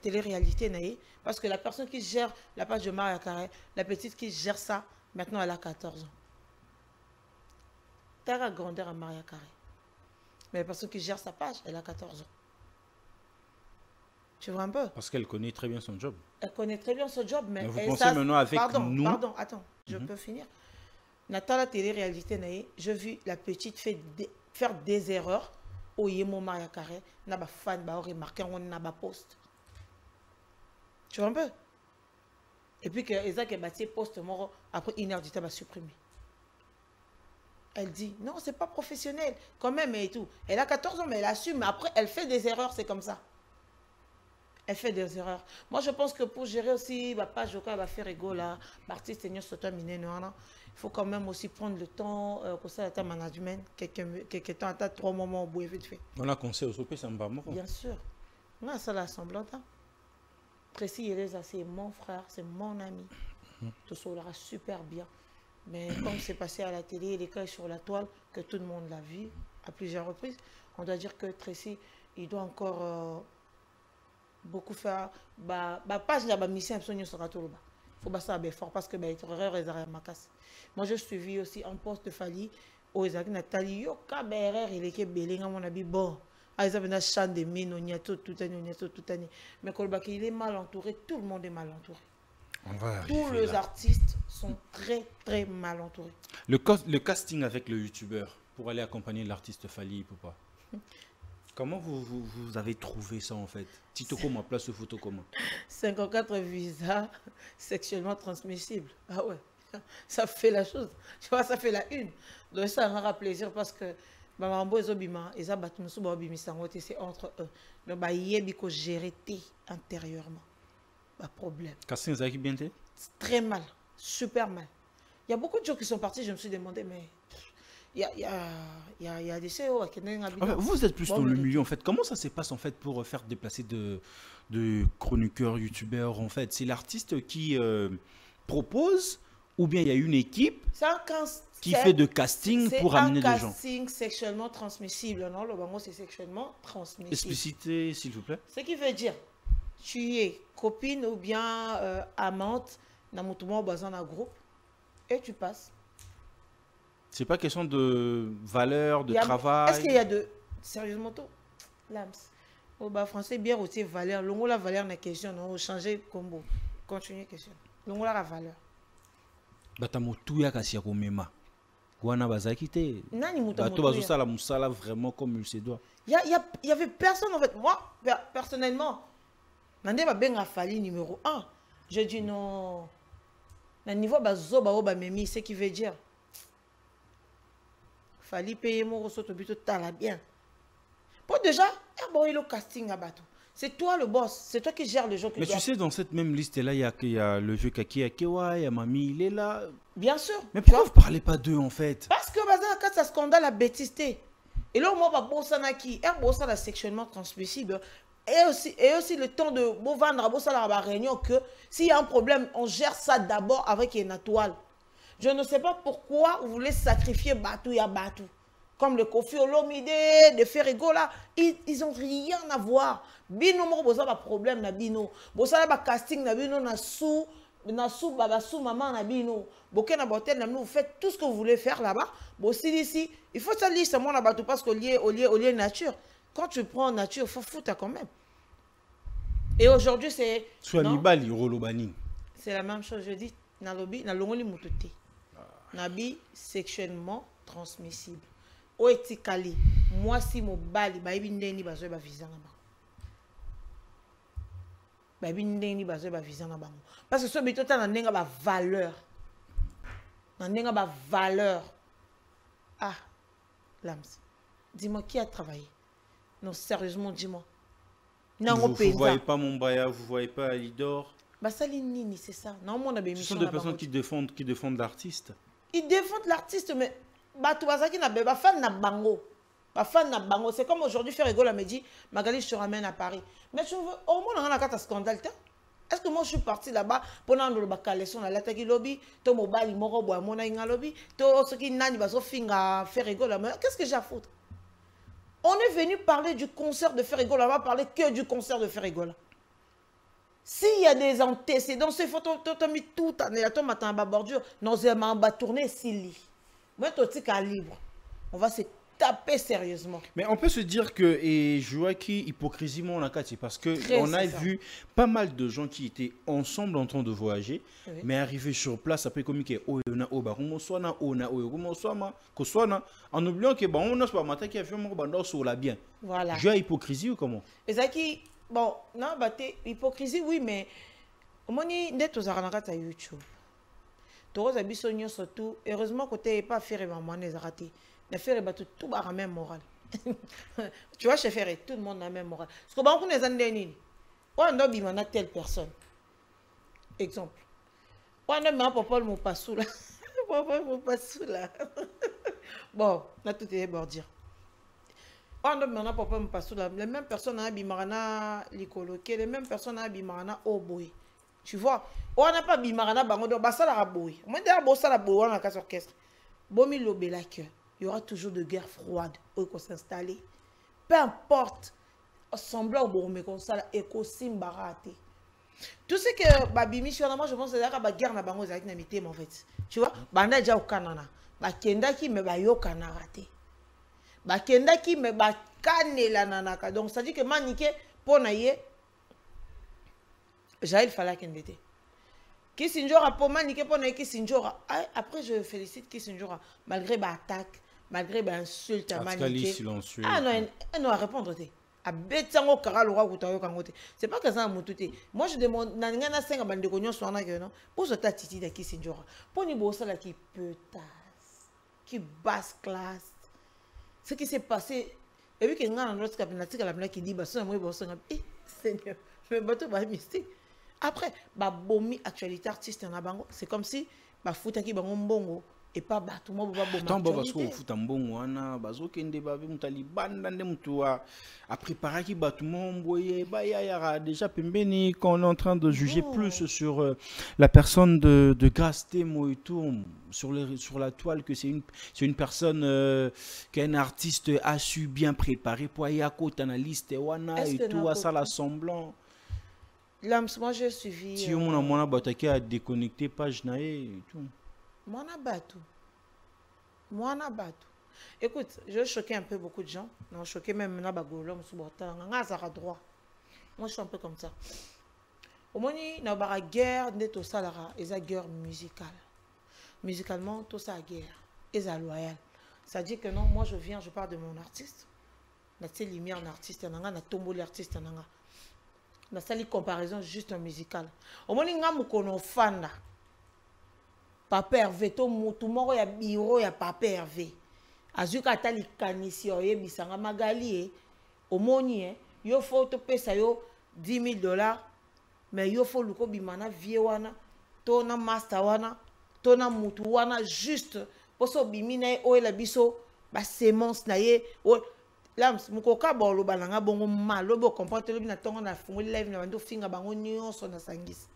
télé-réalité, parce que la personne qui gère la page de Maria Carré, la petite qui gère ça, maintenant elle a 14 ans. Terre à grandeur à Maria Carré. Mais la personne qui gère sa page, elle a 14 ans. Tu vois un peu? Parce qu'elle connaît très bien son job. Elle connaît très bien son job, mais... vous pensez maintenant avec nous... Pardon, attends, je peux finir. Dans la télé-réalité, j'ai vu la petite faire des erreurs. Au Yémo Maria Carré, n'a pas fan, bah remarqué on n'a pas post. Tu vois un peu? Et puis que Isaac est bâti post mort après 1 heure du temps va supprimer. Elle dit non, c'est pas professionnel quand même et tout. Elle a 14 ans mais elle assume, mais après elle fait des erreurs, c'est comme ça. Elle fait des erreurs. Moi je pense que pour gérer aussi ma page va faire égaux là, l'artiste senior s'auto-miner non. Il faut quand même aussi prendre le temps pour ça, le management, quelques temps, à 3 moments au bout, vite fait. On a conseillé au soupé, ça me va mort. Bien sûr. On a ça l'assemblée. Tracy Eleza, c'est mon frère, c'est mon ami. Tout ça, on l'aura super bien. Mais comme c'est passé à la télé, les cas sur la toile, que tout le monde l'a vu à plusieurs reprises, on doit dire que Tracy, il doit encore beaucoup faire. Page de la mission, il sera tout là-bas. Il faut passer à fort parce que erreur est à ma casse. Moi, je suivi aussi un poste de Fally aux Isaac Nathalie. Yo, erreur, il est belé, à mon avis, bon. Ils avaient un champ de mine, on y a tout année. Mais quand il est mal entouré, tout le monde est mal entouré. Tous les artistes sont très, très mal entourés. Le casting avec le youtubeur pour aller accompagner l'artiste Fally Ipupa. Comment vous avez trouvé ça en fait? Tito comment, place de photo comment? 54 visas sexuellement transmissibles. Ah ouais, ça fait la chose. Tu vois, ça fait la une. Donc ça aura plaisir parce que maman Zobima, ils ont battu c'est entre eux. Donc il faut gérer intérieurement. Pas problème. Casting ça qui bien été? Très mal, super mal. Il y a beaucoup de gens qui sont partis, je me suis demandé mais il y a des CEO qui vous êtes plus dans le milieu en fait. Comment ça se passe en fait pour faire déplacer de chroniqueurs, youtubeurs en fait? C'est l'artiste qui propose ou bien il y a une équipe qui fait de casting pour amener des gens? C'est un casting sexuellement transmissible. Non, le bango c'est sexuellement transmissible. Explicitez s'il vous plaît. Ce qui veut dire tu es copine ou bien amante dans mon besoin d'un groupe et tu passes. C'est pas question de valeur, de travail. Est-ce qu'il y a de... Sérieusement, tout l'âme. Au bas français, bien aussi valeur. Longo la valeur n'est question, non. Changer combo. Continuez question. Longo la valeur. Batamotu ya kasi ya komema. Gwana bazakite. Nani mutamotu. Bato bazosala musala vraiment comme il se doit. Il y avait personne en fait. Moi, personnellement, nande ba benga Fally numéro 1. Je dis non. Na niveau bazo ba oba memi, ce qui veut dire Fally payer mon ressort au but tala bien. Pour déjà, il le casting à bateau. C'est toi le boss, c'est toi qui gères le jeu. Mais tu sais, dans cette même liste-là, il y a le jeu Kaki Akewa, il y a Mami, il est là. Bien sûr. Mais pourquoi vous ne parlez pas d'eux en fait? Parce que quand ça scandale la bêtise. Et là, moi, je vais la sexuellement transmissible. Et aussi le temps de vendre à la réunion que s'il y a un problème, on gère ça d'abord avec une toile. Je ne sais pas pourquoi vous voulez sacrifier Batou et Batou. Comme le Kofi Olomide, de Ferrigo là, ils n'ont rien à voir. Bino, moi, vous avez un problème na bino. Vous avez un casting na bino na sou maman na bino. Vous faites tout ce que vous voulez faire là-bas. Bon, ici, il faut ça lire seulement na Batou parce qu'au lieu nature. quand tu prends en nature, il faut foutre quand même. Et aujourd'hui, c'est... C'est la même chose, je dis, nabi sexuellement transmissible. O etikali, moi si mo bali, ba ibi ndeni ba visa na bango. Ba ibi ndeni ba visa na bango. Parce que ce bito ta na nenga ba valeur. Na nenga ba valeur. Ah, Lams, dis-moi qui a travaillé? Non, sérieusement, dis-moi. Vous ne voyez pas Mombaya, vous ne voyez pas Alidor. Bah ça nini, c'est ça. Non, mon ce sont des personnes qui défendent l'artiste. Ils défendent l'artiste, mais bah tu vas qui n'a pas fan na bango. Pas fan na bango. C'est comme aujourd'hui faire rigolo me dit Magali je te ramène à Paris. Mais tu veux au moins on a un scandale. Est-ce que moi je suis parti là-bas pendant le bacalesson la lataki lobby, to mobile moro boy mona inga lobby, to ce qui nani baso finga faire rigolo. Mais qu'est-ce que j'ai à foutre? On est venu parler du concert de Ferrigola, on va parler que du concert de Ferrigola. S'il y a des antécédents, ces photos, tu as mis tout, tu as mis bordure, non, on va tourner s'il moi, tu es libre. On va se taper sérieusement. Mais on peut se dire que, et je vois qui hypocrisie mon akati, parce qu'on a vu pas mal de gens qui étaient ensemble en train de voyager, oui. Mais arrivés sur place, après comme que en oubliant que on n'a pas matin qui a fait mon sur la bien. Voilà. Je hypocrisie ou comment? Et ça qui, bon, non, bah hypocrisie oui, mais au moins d'être aux arnaques à YouTube. Toro zabisonyo surtout, heureusement que tu n'es pas fait maman les ratés. Ne faire tout bas la même morale. Tu vois, chez Ferré, tout le monde a la même morale. Parce que bon, on est en déni. On a bimana telle personne. Exemple. On a mis un papa le mot pas sous là. Papa le mot pas sous là. Bon, là tout est bordir. On a mis un papa le mot pas sous là. Les mêmes personnes a bimana l'icoloqué, les mêmes personnes a bimana oboé. Tu vois, on n'a pas bimana bango basa la raboui. Moi d'ailleurs bossa la boui on a casse orchestre. Bomi lobelake. Il y aura toujours de guerre froide où il faut s'installer. Peu importe, semblant bon mais comme ça écosystème baraté. Tout ce que babimi sur moi je pense que c'est la guerre na bango avec namité en fait. Tu vois, banda déjà au Canada. Ba kenda ki me ba yo kana raté. Ba kenda ki me ba kanela nanaka. Donc ça dit que manique pour naie Jaël fallait qu'il était. Kissinjora pour manique pour naie Kissinjora. Après je félicite Kissinjora malgré ba attaque. Malgré ben insulte à maniquer. Ah non, elle doit répondre. C'est pas que ça m'a tout. Moi je demande, nana 5 bande de cognon soit non. Pour ce tatiti de qui s'injora. Pour ni bossa là qui petasse, qui basse classe. Ce qui s'est passé, et puis que nana l'autre capitaine qui dit bah ça moi bossa eh Seigneur, je me bateau ba mystique. Après bah bomi actualité artiste en abango, c'est comme si bah fouta qui bango mbongo. Et pas battu moi ba bon parce que foot mbongo wana bazokende ba mutalibanda nde mutu a préparé ki batumo mboye ba ya déjà pembeni quand on est en train de juger plus sur la personne de Grace Temo et tout sur la toile que c'est une personne qu'un artiste a su bien préparer pour y côté analyste wana et tout à ça l'assemblant. Lams moi j'ai suivi si on a mona bataki a déconnecter page nae et tout. Moi, on a battu. Écoute, je choquais un peu beaucoup de gens. Non, choqué même l'homme sous bordel. On a droit. Moi, je suis un peu comme ça. Au moins, il y a une guerre de salara et une guerre musicale. Musicalement, tout ça guerre. Et ça loyal. Ça dit que non, moi, je parle de mon artiste. On a lumière en artiste, on a tombé l'artiste, on a sali comparaison juste en musical. Au moins, il y a un fan. Papa Hervé, tout le monde a bureau, il y a Papa Hervé. Azuka tali kanisi oye bisanga magali au moni yo faut te payer yo $10,000 mais yo faut luko bimana vie wana tona master wana tona mutu wana juste pour so bimina o la biso ba semence na ye o là mukoka bolo balanga bongo malo bo comprendre bina tonga na fungoli live na bando finga bango nyonso na sangisi.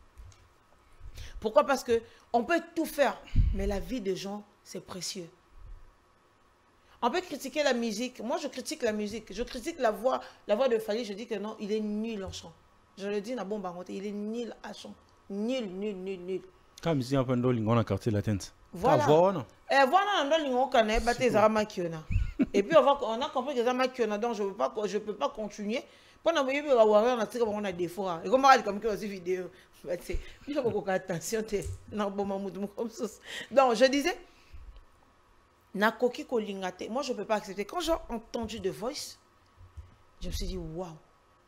Pourquoi? Parce que on peut tout faire, mais la vie des gens, c'est précieux. On peut critiquer la musique. Moi, je critique la musique. Je critique la voix de Fally. Je dis que non, il est nul en chant. Je le dis, il est nul à chant. Nul. Comme si on a quartier latin. Voilà. Et voilà, on a Et puis on a compris que ça m'a tué, donc je peux pas continuer. Pendant que je on a tiré on a des fois. Et comme comme que aussi vidéo. Il faut beaucoup attention non bon comme ça. Donc je disais na koki ko lingate. Moi je peux pas accepter quand j'ai entendu The Voice. Je me suis dit waouh.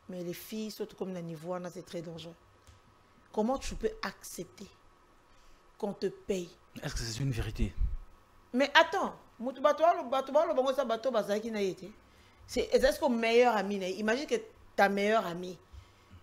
Mais les filles surtout comme la niveau c'est très dangereux. Comment tu peux accepter qu'on te paye? Est-ce que c'est une vérité? Mais attends, est-ce que meilleur ami, imagine que ta meilleure amie,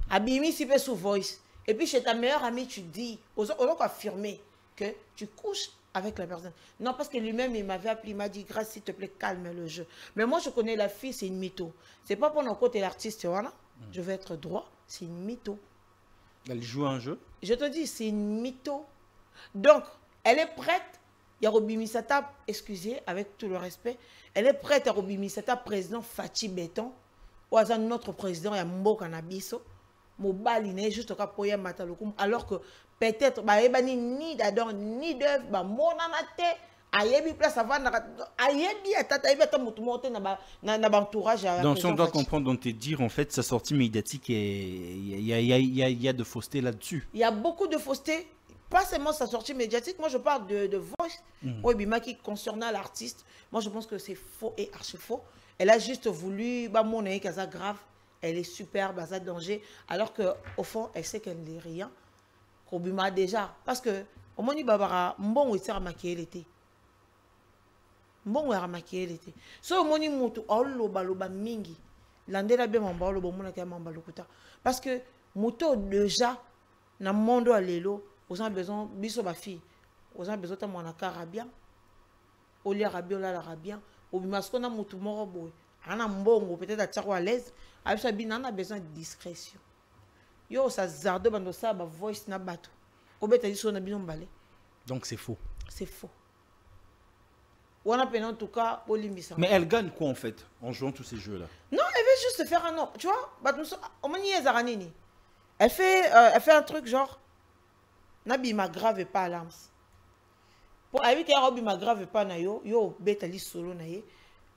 Abimi si peut sous Voice, et puis chez ta meilleure amie, tu dis, aux autres affirmer que tu couches avec la personne. Non, parce que lui-même, il m'avait appelé, il m'a dit, grâce, s'il te plaît, calme le jeu. Mais moi, je connais la fille, c'est une mytho. C'est pas pour notre côté l'artiste, voilà. Je vais être droit, c'est une mytho. Elle joue un jeu? Je te dis, c'est une mytho. Donc, elle est prête. Il y a Robi Misata, excusez, avec tout le respect, elle est prête à Robi Misata, président Fachi Béton, ou à notre président, il y a Mbo Kanabiso, Mobaline, juste au cas pour y Matalokum, alors que peut-être, ni d'ador, ni d'œuvre, mon amate, ayebi place avant, ayebi atata, ayebi atata, monter na entourage. Donc, si on doit comprendre dans tes dires, en fait, sa sortie médiatique, il y a de fausseté là-dessus. Il y a beaucoup de fausseté. Pas seulement sa sortie médiatique, moi je parle de Voice, oui, Bima qui concernant l'artiste, moi je pense que c'est faux et archi faux. Elle a juste voulu, mon ça grave, elle est superbe, ça danger, alors qu'au fond, elle sait qu'elle n'est rien. Bima déjà, parce que, au moins, Babara, mbon ou à maquiller l'été. Mbon ou à maquiller l'été. So, au moins, moutou, olo baloba mingi, l'andela bien mon balo, bon, mon balokuta. Parce que, mouto déjà, na mondo à l'élo, aux gens besoin biso ba fille aux gens besoin ta mona carabia au lia rabia la rabia au bimasko na mutu moko boy ana mbongo peut-être à tiro à l'aise avec ça bin ana besoin de discrétion yo ça zardo bando ça ba voice na bato ko beta diso na bino mbale. Donc c'est faux. C'est faux. On a peine en tout cas au limisa. Mais elle gagne quoi en fait en jouant tous ces jeux là? Non, elle veut juste faire un nom, tu vois, bah nous on m'a nié zaranini. Elle fait un truc genre Nabi ma grave pas l'âme. Pour éviter que Nabi ma grave pas na yo betali solo na ye.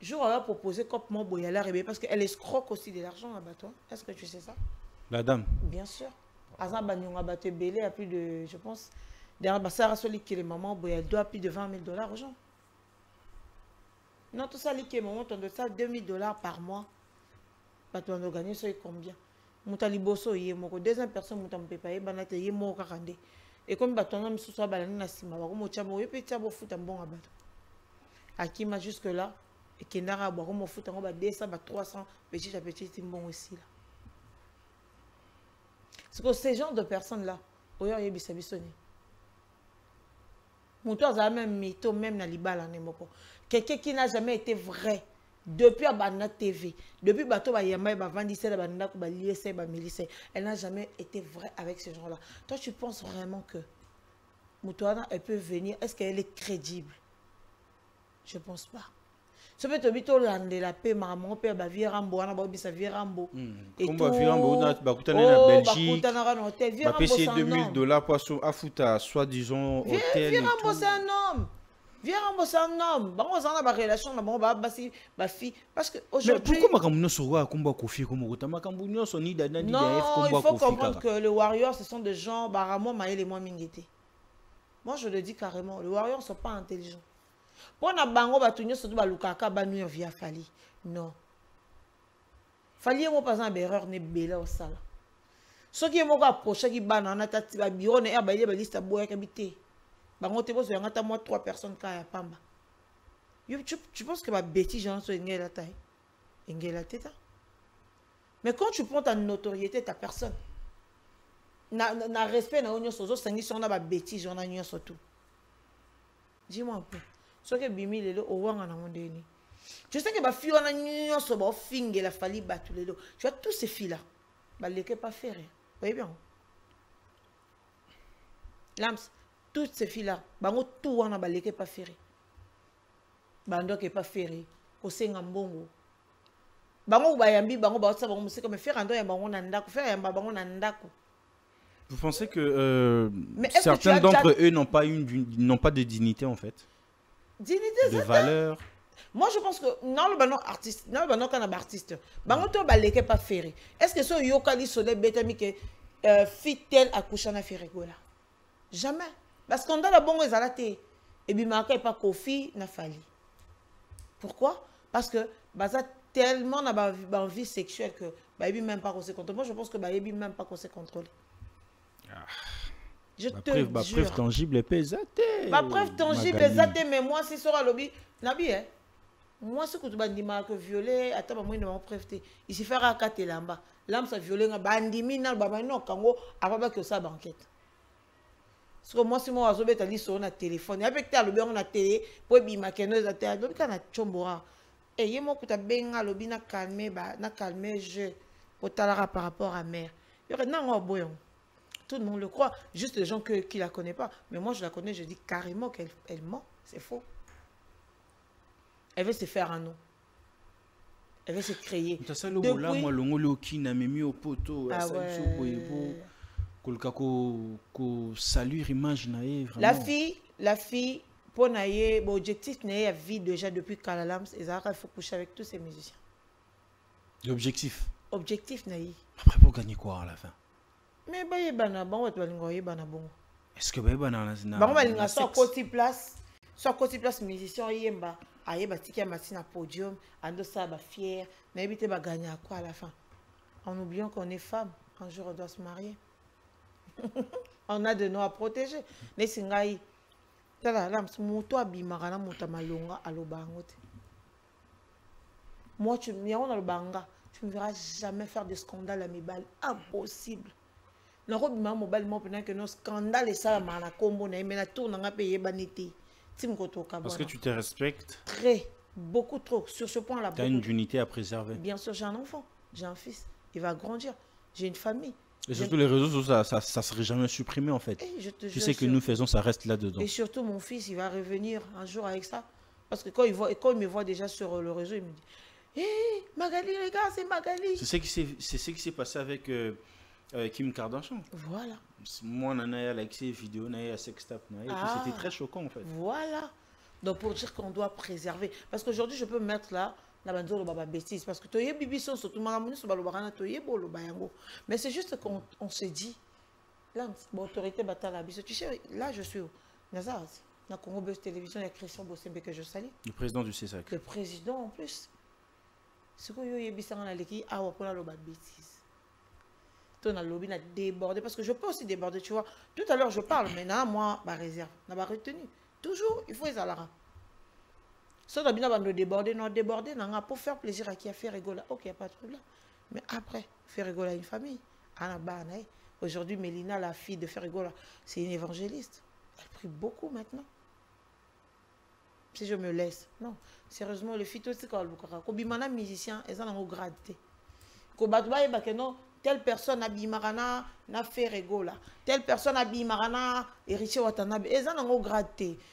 Je vais proposer comme mon boyala rébé parce qu'elle escroque aussi de l'argent à toi. Est-ce que tu sais ça? La dame. Bien sûr. Azan Bagnon a battu belé à plus de, je pense, derrière Bassara Soli qui est maman, elle doit plus de $20 000 aux gens. Non, tout ça, qui est maman, on doit ça $2 000 par mois. Bato on a gagné ça combien? Moutali bosso yé moko deuxième personne moutam pepaye banate yé moko kakande. Et comme batonga misusu balani na sima bako mochabo yepe tchabo futa mbonga bato. Akima jusque là et kendara bako mo futa ngo ba 200 ba 300 petit à petit mbongo aussi là. C'est que ces genres de personnes là, oyo yebisa bisoni. Mouto a même mytho même na libala ne moko. Quelqu'un qui n'a jamais été vrai. Depuis Abana TV, depuis Bato Bayama, Bavandissé, Bandakou, Baliese, Bamilise, elle n'a jamais été vraie avec ces gens-là. Toi, tu penses vraiment que Moutouana, elle peut venir, est-ce qu'elle est crédible? Je ne pense pas. Ce peut être bito lande la paix, maman, père, Bavirambo, Anna Babisa Virambo. Et tout. Comme Bavirambo, Bakoutana en Belgique, Bakoutana $2 pour Afuta, soi-disant hôtel. Virambo, c'est un homme. Viens rembourser un homme. Bon, on a une relation, ma fille. Parce que aujourd'hui. Mais pourquoi il faut comprendre que les Warriors, ce sont des gens, Baramo, Maël et moi, Mingete. Moi, je le dis carrément, les Warriors ne sont pas intelligents. Pour na bango, batunyo, surtout Balukaka, Banu, via Fali. Non. Fali, moi, par exemple, erreur, n'est belle au sala. Ceux qui m'ont approché, qui banana, tati, bureau, n'est pas la liste à boire, habité. Bango te pose yangata moi 3 personnes ka ya pamba. Tu penses que ma bêtise gens sont engela taille. Engela teta. Mais quand tu prends ta notoriété ta personne na respect na onyo sozo sangi sona ba bêtise on a nyo surtout. Dis-moi un peu. Ce que bimi lelo o wanga na mondeni. Tu sais que ba fi on a nyo so ba finge la fali batu lelo. Tu vois tous ces filles là. Ba leke pas faire. Vous voyez bien. Lams toutes ces filles-là, bango tout wana baleke pas ferré. Bando ke pas ferré. Kosenga mbongo. Bango bayambi bango ba bango musika mais faire ando ya bango na ndako, faire yamba bango na ndako. Vous pensez que certains d'entre eux n'ont pas de dignité en fait? Dignité, de valeur. Moi, je pense que non, le banon artiste, non, le banon quand on artiste, banon to baleke pas ferré. Est-ce que ce yokali sole betami que fit-elle accoucher na ferré gola? Jamais. Parce qu'on a la bonne ezalate. Et puis marqué pas Kofi na fali. Pourquoi? Parce que baza tellement na vie sexuelle que baby même pas qu'on se contrôle. Moi, je pense que baby même pas qu'on se contrôle. Je te jure. Ma preuve tangible est pesate. Ma preuve tangible est pesate, mais moi, si sera lobby, nabi, hein. Moi, ce que tu vas dire, que violer, attends, moi, il m'a preuve. Il s'y fera quatre lamba. L'âme, ça violé, bandimi, nan, babano, kango, avant que ça banquette. Parce que moi, si moi, je vais aller sur un téléphone, avec ta lobby, on a télé, pour bima, keneuse, à terre, donc, on a chombora. Et il y a moi, que tu as bien lobby, na calmé, je, pour t'alara par rapport à mère. Il y a un boyon. Tout le monde le croit, juste les gens qui ne la connaissent pas. Mais moi, je la connais, je dis carrément qu'elle ment. C'est faux. Elle veut se faire un nom. Elle veut se créer. La fille, pour naïe, l'objectif n'est à vie déjà depuis Kalalams, et il faut coucher avec tous ces musiciens. L'objectif? Objectif naïe. Après, pour gagner quoi à la fin? Mais bah bon est-ce que bah soit côté place musicien yemba ayeba tiki matin à podium ando ça ba fier na éviter ba gagner à quoi à la fin en oubliant qu'on est femme un jour on doit se marier. On a de nous à protéger mais singai tala la muto abimaka na muta malonga alobangote. Moi tu me on a le banga tu me verras jamais faire de scandale à mes balles, impossible. Pendant que nos scandales et ça na combo na mais na tour na payer banité. Parce que tu te respectes. Très, beaucoup trop sur ce point-là. Tu as une unité à préserver. Bien sûr, j'ai un enfant, j'ai un fils, il va grandir, j'ai une famille. Et surtout les réseaux sociaux, ça serait jamais supprimé en fait. Tu sais que nous faisons, ça reste là-dedans. Et surtout mon fils, il va revenir un jour avec ça. Parce que quand il me voit déjà sur le réseau, il me dit hé, Magali, regarde, c'est Magali. C'est ce qui s'est passé avec Kim Kardashian. Voilà. Moi, on a like ces vidéos, on a sextape, c'était très choquant en fait. Voilà. Donc pour dire qu'on doit préserver. Parce qu'aujourd'hui, je peux mettre là, la bandeau baba bêtise. Parce que tu es bibi son surtout maramuni sur balobana, tu es beau le bayango. Mais c'est juste qu'on se dit, là, l'autorité batala biso. Tu sais, là je suis où Nazar, dans Congo Buzz Télévision, il y a Christian Bossembe que je salue. Le président du CESAC. Le président en plus. Ce que yo yebisanga na leki awa pour la loba bêtise. Ton a lobby n'a débordé parce que je peux aussi déborder, tu vois. Tout à l'heure je parle, mais là moi ma réserve, n'a pas retenu. Toujours il faut les alara. Ça doit bien déborder, non déborder, n'a pour faire plaisir à qui a fait rigoler. Ok, y a pas de problème. Mais après faire rigoler à une famille, aujourd'hui Mélina, la fille de faire rigoler, c'est une évangéliste. Elle prie beaucoup maintenant. Si je me laisse, non. Sérieusement, les filles aussi quand le musicien, elles ont un grade. Non, telle personne a bimarana n'a fait rigola. Telle personne a bimarana héritier watanabe. Elles ont un grade.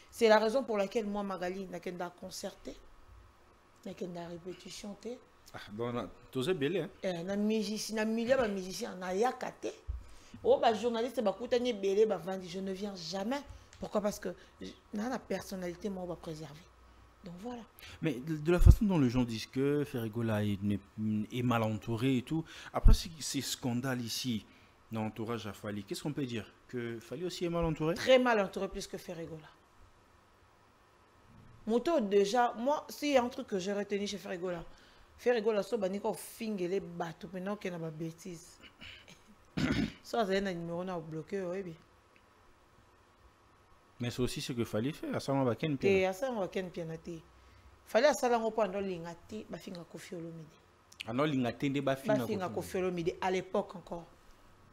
C'est la raison pour laquelle moi Magali n'a qu'un concerté, n'a qu'un répétition. Ah bon, tu es belle hein. Na musicien na yakate. Oh bah journaliste bah koutani belé bah vandi je ne viens jamais. Pourquoi? Parce que la personnalité moi on va préserver. Donc voilà. Mais de la façon dont les gens disent que Ferrigola est mal entouré et tout, après ces scandales ici dans l'entourage à Fally, qu'est-ce qu'on peut dire? Que Fally aussi est mal entouré? Très mal entouré plus que Ferrigola. Moto déjà, moi, s'il y a un truc que j'ai retenu chez Ferrigola, so baniko fingele bateau maintenant qu'il y a une bêtise. Ça, c'est un numéro on a bloqué, oui. Mais c'est aussi ce que Fally fait. À ça, on va ken piano. Et à ça, on va ken pianoté. Fally à ça, on va prendre l'ingati, ba finga Koffi Olomide. Ah non, l'ingati de ba finga Koffi Olomide à l'époque encore.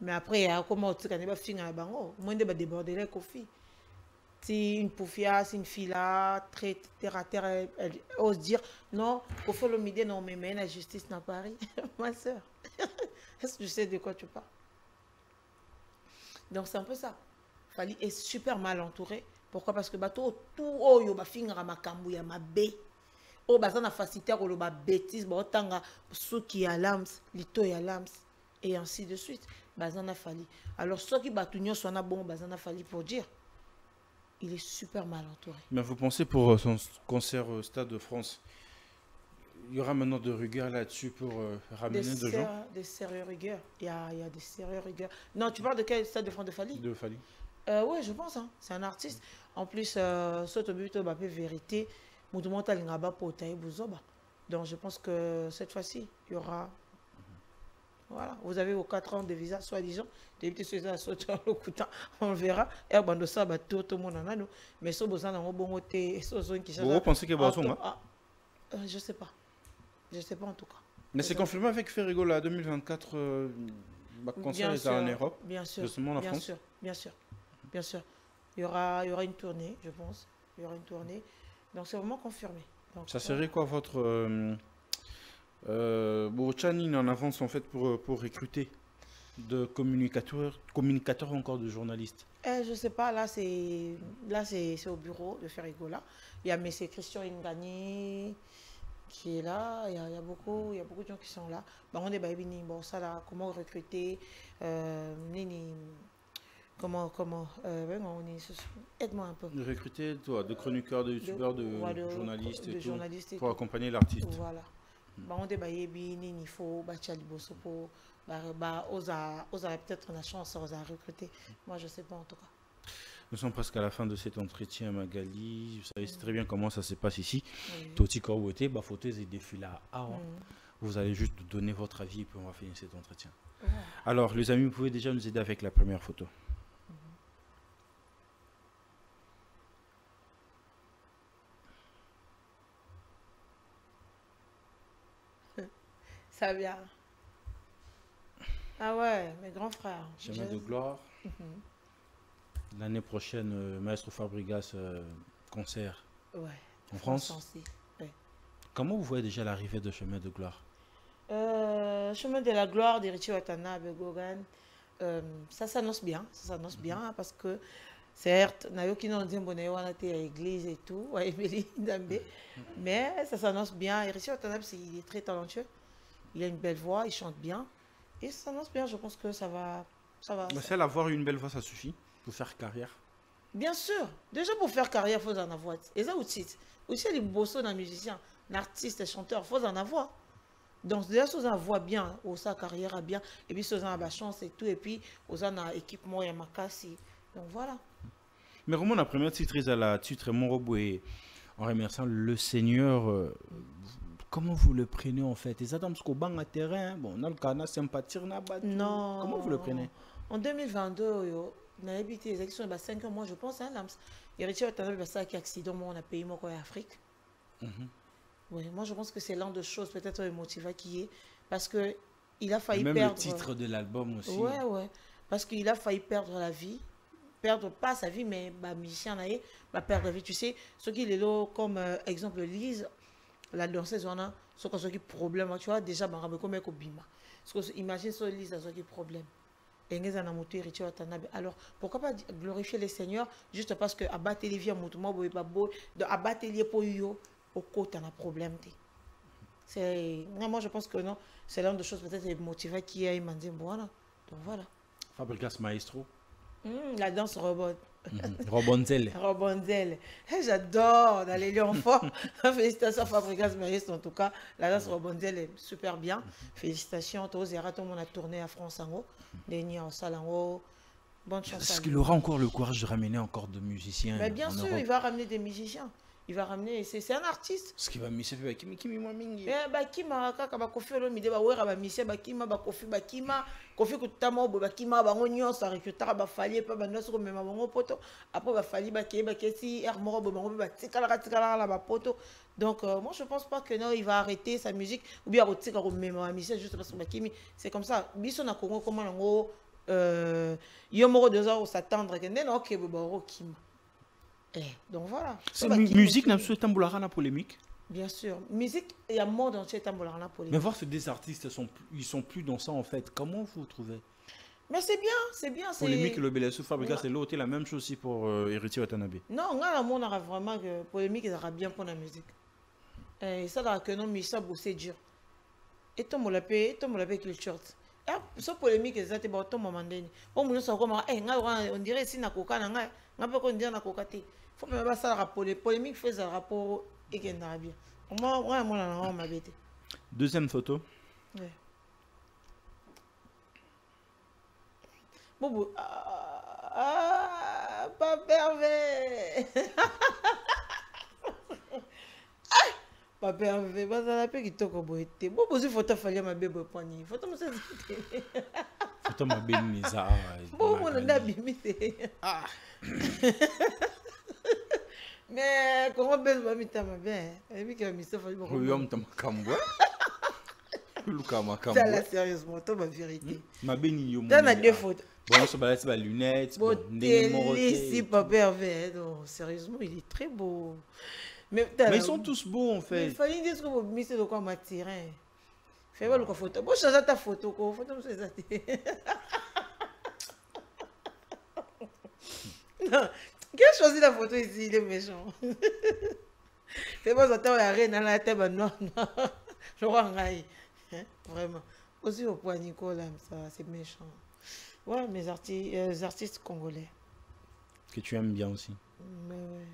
Mais après, comment tu connais ba finga la bango, moins de ba déborder les Koffi. Si une poufia, si une fille là, très terre à terre, elle ose dire non, Koffi Olomide non, mais la justice n'a pas Paris. Ma soeur, est-ce que tu sais de quoi tu parles? Donc c'est un peu ça. Fally est super mal entouré. Pourquoi? Parce que bateau tout oyo ba finga makambu ya mabe. O bazana facilité ko lo ba bêtise ba otanga suki ya lams, lito ya lams et ainsi de suite. Bazana Fally. Alors ceux qui batunyo sona bon bazana Fally pour dire il est super mal entouré. Mais vous pensez pour son concert au Stade de France, il y aura maintenant de rigueur là-dessus pour ramener des gens? Des sérieux rigueurs. Il y a des sérieux rigueurs. Non, tu parles de quel Stade de France? De Fally? De Fally. Oui, je pense. Hein. C'est un artiste. En plus, vérité, donc je pense que cette fois-ci, il y aura... Voilà, vous avez vos 4 ans de visa, soi-disant. On verra. Et bon, ça, tout le monde en a. Mais si vous avez vous pensez que vous je sais pas. Je sais pas en tout cas. Mais c'est confirmé avec Ferrigo là, 2024, concert est en Europe. Bien sûr. Justement, la France. Bien sûr. Bien sûr. Il y aura une tournée, je pense. Il y aura une tournée. Donc c'est vraiment confirmé. Donc, ça serait quoi votre Bourchani en avance en fait pour recruter de communicateurs encore de journalistes? Je sais pas, là c'est au bureau de Ferrigo là. Il y a M. Christian Ngani qui est là, il y a beaucoup de gens qui sont là. On est bon ça là, comment recruter comment aide-moi un peu. De recruter toi, de chroniqueurs, de youtubeurs, de journalistes et tout, pour accompagner l'artiste. Voilà. On est il faut peut-être la chance à recruter. Moi je sais pas en tout cas. Nous sommes presque à la fin de cet entretien, Magali. Vous savez très bien comment ça se passe ici. Toti Kawete, Bafotes et Défila. Vous allez juste donner votre avis et puis on va finir cet entretien. Alors, les amis, vous pouvez déjà nous aider avec la première photo. Ça vient. Ah ouais, mes grands frères. Chemin de gloire. L'année prochaine, Maestro Fabregas concert en France. Ouais. Comment vous voyez déjà l'arrivée de Chemin de gloire? Chemin de la gloire de Richie Watanabe Gogan, ça s'annonce bien. Ça s'annonce bien parce que certes, Nayoki non dit bon à l'église et tout, mais ça s'annonce bien. Et Richie Watanabe, il est très talentueux. Il a une belle voix, il chante bien. Et ça s'annonce bien, je pense que ça va. Mais celle avoir une belle voix, ça suffit pour faire carrière? Bien sûr. Déjà pour faire carrière, il faut en avoir. Et ça aussi, les bossos d'un musicien, un artiste, un chanteur, il faut en avoir. Donc déjà, si vous en voix bien, sa carrière a bien, et puis si vous en avez la chance et tout, et puis vous en avez équipement et makasi. Donc voilà. Mais vraiment, la première titre est à la titre Mon Roboué, en remerciant le Seigneur. Comment vous le prenez en fait? Et ça tombe sur le terrain. Bon, on a le canard sympathie. Non. Comment vous le prenez? En 2022, on a habité les élections, 5 mois, je pense. Et Richard Watanabe, il y a un accident, on a payé mon en Afrique. Oui, moi je pense que c'est l'un des choses peut-être émotives qui est. Parce qu'il a failli même perdre. Le titre de l'album aussi. Ouais. Parce qu'il a failli perdre la vie. Perdre pas sa vie, mais musicien va perdre la vie. Tu sais, ce qui est là, comme exemple, Lise. La danseuse, on a ce qui problème. Tu vois, déjà, imagine ce Lise a ce problème. Alors, pourquoi pas glorifier les seigneurs juste parce que abattre les vies, abattre les pour eux, au côté, on a problème. Moi, je pense que non, c'est l'une des choses peut-être motivées qui est demandé. Donc voilà. Fabregas Maestro. La danse robot. Robonzel. Robonzel. J'adore d'aller Lyon fort. Félicitations Fabregas Maestro en tout cas. La danse Robonzel est super bien. Félicitations. Tout le monde a tourné à France en haut. Dernier en salle en haut. Bonne chance. Est-ce qu'il aura encore le courage de ramener encore de musiciens? Mais bien sûr, il va ramener des musiciens. Il va ramener, c'est un artiste. Ce qui va misser Kimi moi mingi. Bakima kaka ba kofi lo mide ba wera ba misser bakima ba kofi kutama bo bakima ba ngonyo sa recruter ba fali pa ba noso mema bango poto après ba fali ba kesi er moro bo bango ba tikala la ba poto. Donc moi je pense pas que non il va arrêter sa musique ou bien rotika ko mema misser juste parce que bakimi c'est comme ça. Biso na Congo comment ngo yo moro 2 heures s'attendre que non OK bo ba rokima. Donc voilà. Musique n'a pas de polémique. Bien sûr. Musique, il y a monde entier qui polémique. Mais voir que des artistes, ils sont plus dans ça en fait. Comment vous trouvez? Mais c'est bien. Polémique, le Bélessou Fabregas, c'est l'autre, la même chose aussi pour Héritier Watanabe. Non, on a vraiment que polémique, il aura bien pour la musique. Et ça, là, que non, mais ça, c'est dur. Et tout le monde a culture. Ce polémique, c'est bon, tout le monde. On dirait si on a nga mpe kondia nakoka te fo mpe basalaka polémique fo ezalaka mpo ekendaka bien oya monana ngo mabe te. Deuxième photo. Ouais. Bobo, pas pervers. Pas pervers, bazala pe kitoko boye te. Bobo zi photo fali ma bebe poignet. Photo mo se te. Photo ma belle misa. Bobo na ndabimi te. Ah. Mais comment belle va mita ma bien. Et puis que misa fali mo. Oui, on t'a makambo. Luka makambo. Ça sérieusement, toi ma vérité. Ma belle yo. Dans la deux photos. Bon, ça va être ma lunette. Bon, ici pas pervers. Non, sérieusement, il est très beau. Mais ils sont tous beaux en fait. Il fallait dire que vous mettez de quoi m'attirer. Fais voir le photo. Bon, change ta photo. Photo, c'est ça. Non, qui a choisi la photo ici? Il est méchant. Fais voir ça, la reine à la tête noire. Je vois un rail. Vraiment. Aussi au point Nicolas, ça, c'est méchant. Ouais, mes artistes congolais. Que tu aimes bien aussi. Mais ouais.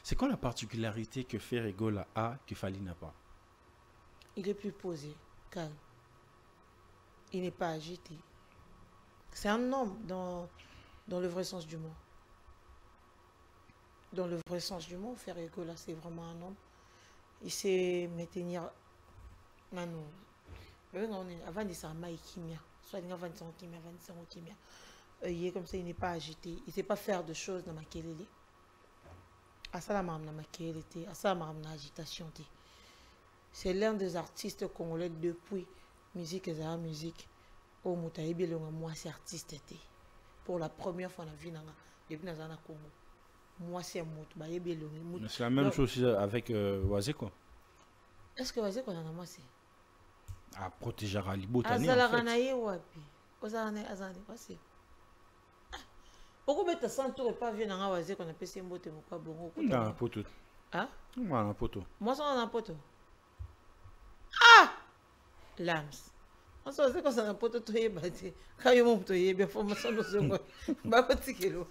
C'est quoi la particularité que Ferregola a que Fally n'a pas? Il est plus posé, calme. Il n'est pas agité. C'est un homme dans le vrai sens du mot. Dans le vrai sens du mot, Ferregola, c'est vraiment un homme. Il sait maintenir... Non, non. Avant de ça, Maïkimia. Soit il y a 25 kimia, 25 kimia. Il est comme ça, il n'est pas agité. Il ne sait pas faire de choses dans ma kelele. À ça, la marne dans ma kelele. À ça, la marne dans l'agitation. C'est l'un des artistes congolais depuis musique et la musique. Au Moutaïbi, moi, c'est artiste. Pour la première fois dans la vie, depuis dans le Congo. Moi, c'est un mot. C'est la même chose avec Wazé, quoi. Est-ce que Wazé, qu'on a moi, c'est à protéger Ali Botani. Pourquoi tu as senti pas vu dans Wazé qu'on a passé un botte ou quoi bon? Non, un poteau. Hein? Moi, un poteau. Moi, ça, on a un poteau. Ah! Lams. On se dit qu'on a un poteau, tu es battu. Quand il monte, il y a bien formation de ce mot. Bah, petit kilo.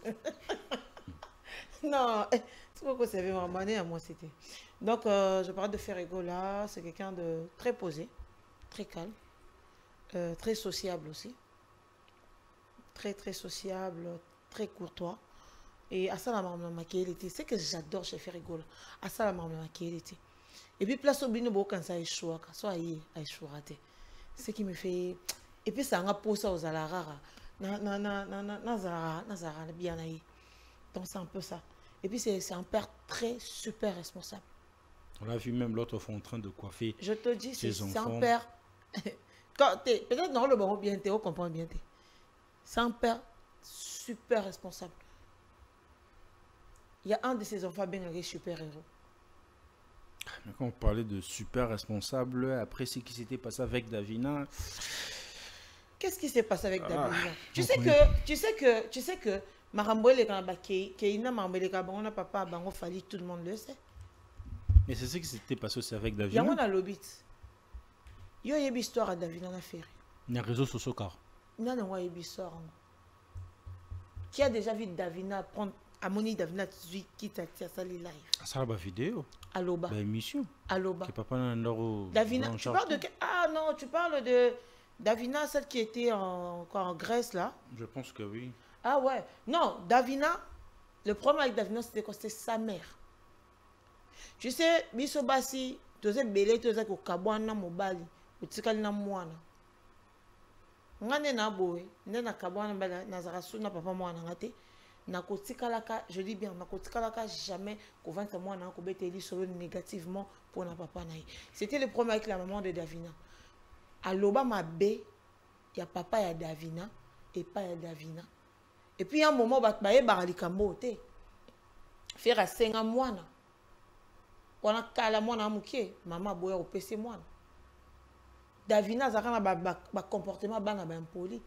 Non, c'est pourquoi ça avait ramené à moi, c'était. Donc, je parle de Ferregola, c'est quelqu'un de très posé, très calme, très sociable aussi. Très sociable, très courtois. Et à ça, la maman était. C'est que j'adore chez Ferregola. À ça, la maman était. Et puis, place au bino, quand ça échoue, soit il échoue raté. Ce qui me fait. Et puis, ça a posé aux alarara. Bien. Donc, c'est un peu ça. Et puis, c'est un père très super responsable. On l'a vu même l'autre fois en train de coiffer. Je te dis, c'est un père. Peut-être non, le bon bien, on comprend bien. C'est un père super responsable. Il y a un de ses enfants bien un super-héros. Mais quand on parlait de super responsable, après ce qui s'était passé avec Davina. Qu'est-ce qui s'est passé avec Davina? Tu sais que Maramboué Keina Maramboué on a papa Bango Fally, tout le monde le sait. Mais c'est ce qui s'était passé aussi avec Davina. Il y a un lobby. Il y a une histoire à Davina na faire. Il y a un réseau social car. Il y a une histoire. Qui a déjà vu Davina prendre Amoni Davina qui t'a sali live. Ça la vidéo. Aloba. Bah émission. Aloba. Qui papa n'a Davina, tu parles de ah non, tu parles de Davina, celle qui était encore en Grèce là. Je pense que oui. Ah ouais. Non, Davina, le problème avec Davina, c'était que c'était sa mère. Tu sais, biso basi, tu sais, belé, tu sais, que kabwana mobali, ou tikali na mwana. Ngane na boé, na kabwana bala, na zarasuna papa mwana ngate, na kotikalaka, je dis bien, na kotikalaka jamais, qu'on vante mwana, qu'on bête solo négativement pour na papa naï. C'était le problème avec la maman de Davina. À l'oba ma B, il y a papa, il y a Davina, et pas il y a Davina. Et puis, il y a un moment, il y a un moment, faire à 5 mois. Quand on a un mois, maman boya au PC mois. Davina, ça a un comportement impoli.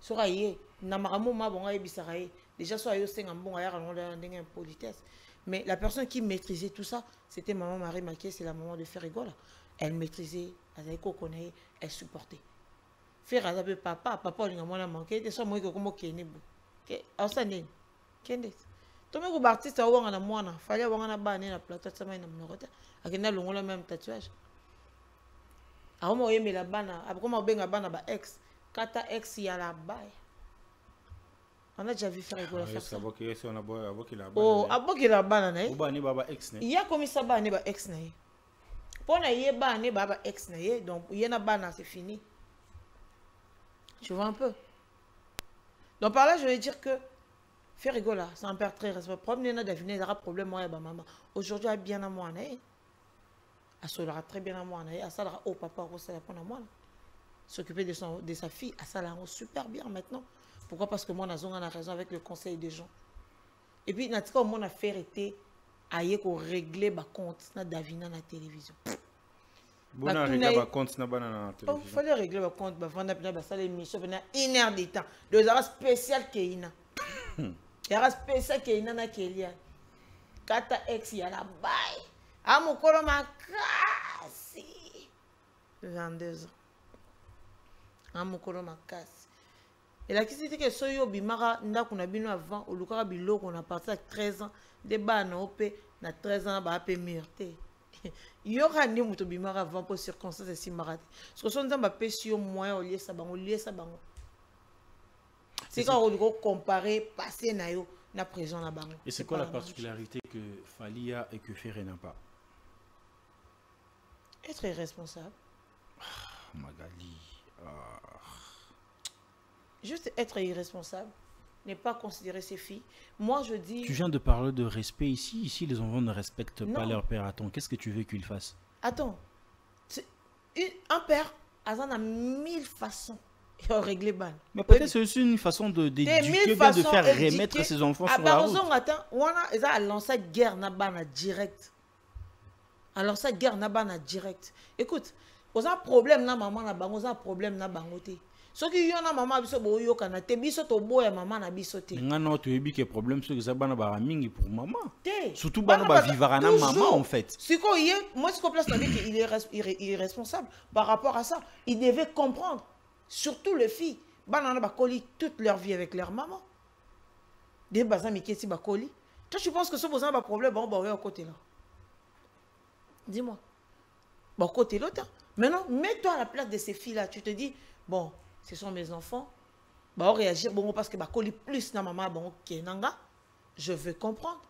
Soit il y a un moment, déjà, soit il y a un moment, impolitesse. Mais la personne qui maîtrisait tout ça, c'était maman Marie Maquet, c'est la maman de Ferregola. Elle maîtrisait, elle supportait. Faire à papa, on a manqué, c'est ça, moi, comme qui est né. Asa nini? Kende. Tome ko ba artiste awanga na mwana, fallait awanga na ba na plateau tsama na mnokota. Akenda longola même tatouage. Aoma oyeme la bana, abakoma benga bana ba ex, kata ex ya la baye. On a déjà vu faire Rigola faire ça. Oh, aboki la bana na ye. Il y a comme ça ba ne ba ex na ye. Pona ye ba ne ba ex na ye, donc yena bana c'est fini. Tu vois un peu. Donc par là je veux dire que faire Rigola, c'est un père très responsable. Problème n'a deviné il y aura problème moi et ba maman. Aujourd'hui a bien à moi na ye. A solera très bien à moi na ye, a salera au papa au ça pour moi. S'occuper de sa fille, a ça la super bien maintenant. Pourquoi? Parce que moi, on a raison avec le conseil des gens. Et puis, mon affaire était à régler ma compte na Davina na télévision. Bon, on a réglé ma compte na télévision. Il fallait régler ma compte, ça l'émission pendant 1 heure de temps. Deux heures spéciales Keina. Il y a spécial Keina na Kelia. Kata ex ya la baille. Ah mon colo ma casse. 22 ans. Ah mon colo ma casse. Et la question c'est que soyo bimara ndaku na bino avant au lukara biloko on a parti à 13 ans de ba na opé na 13 ans ba apé murté. Yora ni muto bimara avant pour circonstances si marate. Ce que son nzamba pesio moyen au lieu ça bango. C'est quand on comparer passé na yo na présent na bango. Et c'est quoi la particularité que Falia et que Ferré n'a pas? Être irresponsable. Magali. Juste être irresponsable, ne pas considérer ses filles. Moi, je dis... Tu viens de parler de respect ici. Ici, les enfants ne respectent pas leur père. Attends, qu'est-ce que tu veux qu'ils fassent? Attends. Un père, a 1000 façons de régler ban. Mais peut-être c'est aussi une façon d'éduquer, de faire remettre ses enfants sur la route. Attends, on a lancé guerre na bana direct. A lancé guerre na bana direct. Écoute, on a un problème na maman na bango, on a un problème na bangote. Ce qui y a maman biso boyo kana te biso to boya maman na biso te. Ngana to yebi que problème ce que ça bana ba mingi pour maman. Surtout bana ba vivara na maman en fait. Ce qu'on y est, moi ce qu'on place la vie qu'il est irresponsable par rapport à ça. Il devait comprendre, surtout les filles, bana na ba coli toute leur vie avec leur maman. Des bazan mi kesi ba coli. Toi tu penses que ce besoin ba problème bon ba au côté là. Dis-moi. Ba côté l'autre. Maintenant, mets-toi à la place de ces filles là, tu te dis bon, ce sont mes enfants. Bah, on réagir bon parce que bah coller plus na maman bon kenanga. Je veux comprendre.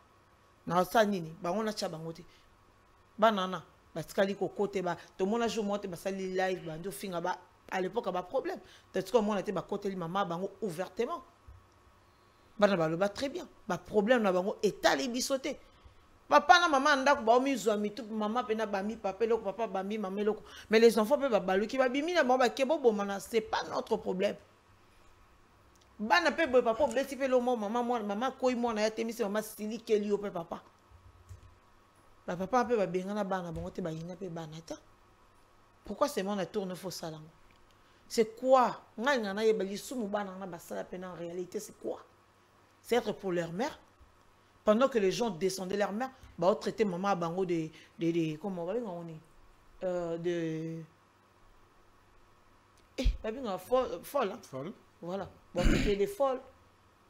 Na ça nini. Bah on a tcha bangote. Bah nana. Bah tikali ko côté bah tout le monde a joué monter bah ça live bah ndo finga bah à l'époque bah problème. Peut-être que moi on était bah côté maman bah ouvertement. Bah na bah le bah très bien. Bah problème na bango étalé bisoté. Papa na maman ndaku ba omi zwa tout maman pena bami papa loko papa bami maman loko mais les enfants peuvent ba ki ba bimi na ba kebo bomana c'est pas notre problème. Bana pe bo papa blessi pe lo maman koi mo na ya temi se maman sili keli o pe papa. Ba papa pe ba benga na bana bango te ba yina pe bana ta. Pourquoi c'est mon tourne faux salango? C'est quoi? Nga na yebali sumu bana na ba sala pena en réalité c'est quoi? C'est être pour leur mère. Pendant que les gens descendaient leur mère, bah on traitait maman à bango comment on dit folle. Folle. Voilà. Bon, c'était des folles.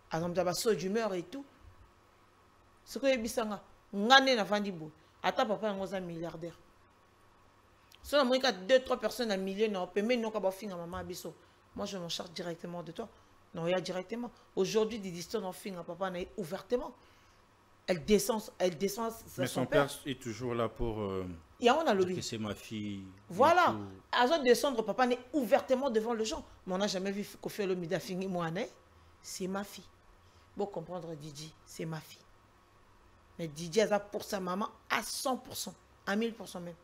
Par exemple, t'as saut d'humeur et tout. Ce que y a bisanga, ngane na fandibo. Ata papa est un milliardaire. Si on a 2-3 personnes à millier, non, peut même non qu'à finir maman abisso. Moi, je m'en charge directement de toi. Non, il y a directement. Aujourd'hui, des histoires en fin à papa n'a ouvertement. Elle descend mais son père est toujours là pour dire que c'est ma fille. Voilà. Avant de descendre, papa n'est ouvertement devant les gens. Mais on n'a jamais vu Kofi Olomide fini moi, c'est ma fille. Bon comprendre Didi, c'est ma fille. Mais Didi a pour sa maman à 100%, à 1000% même.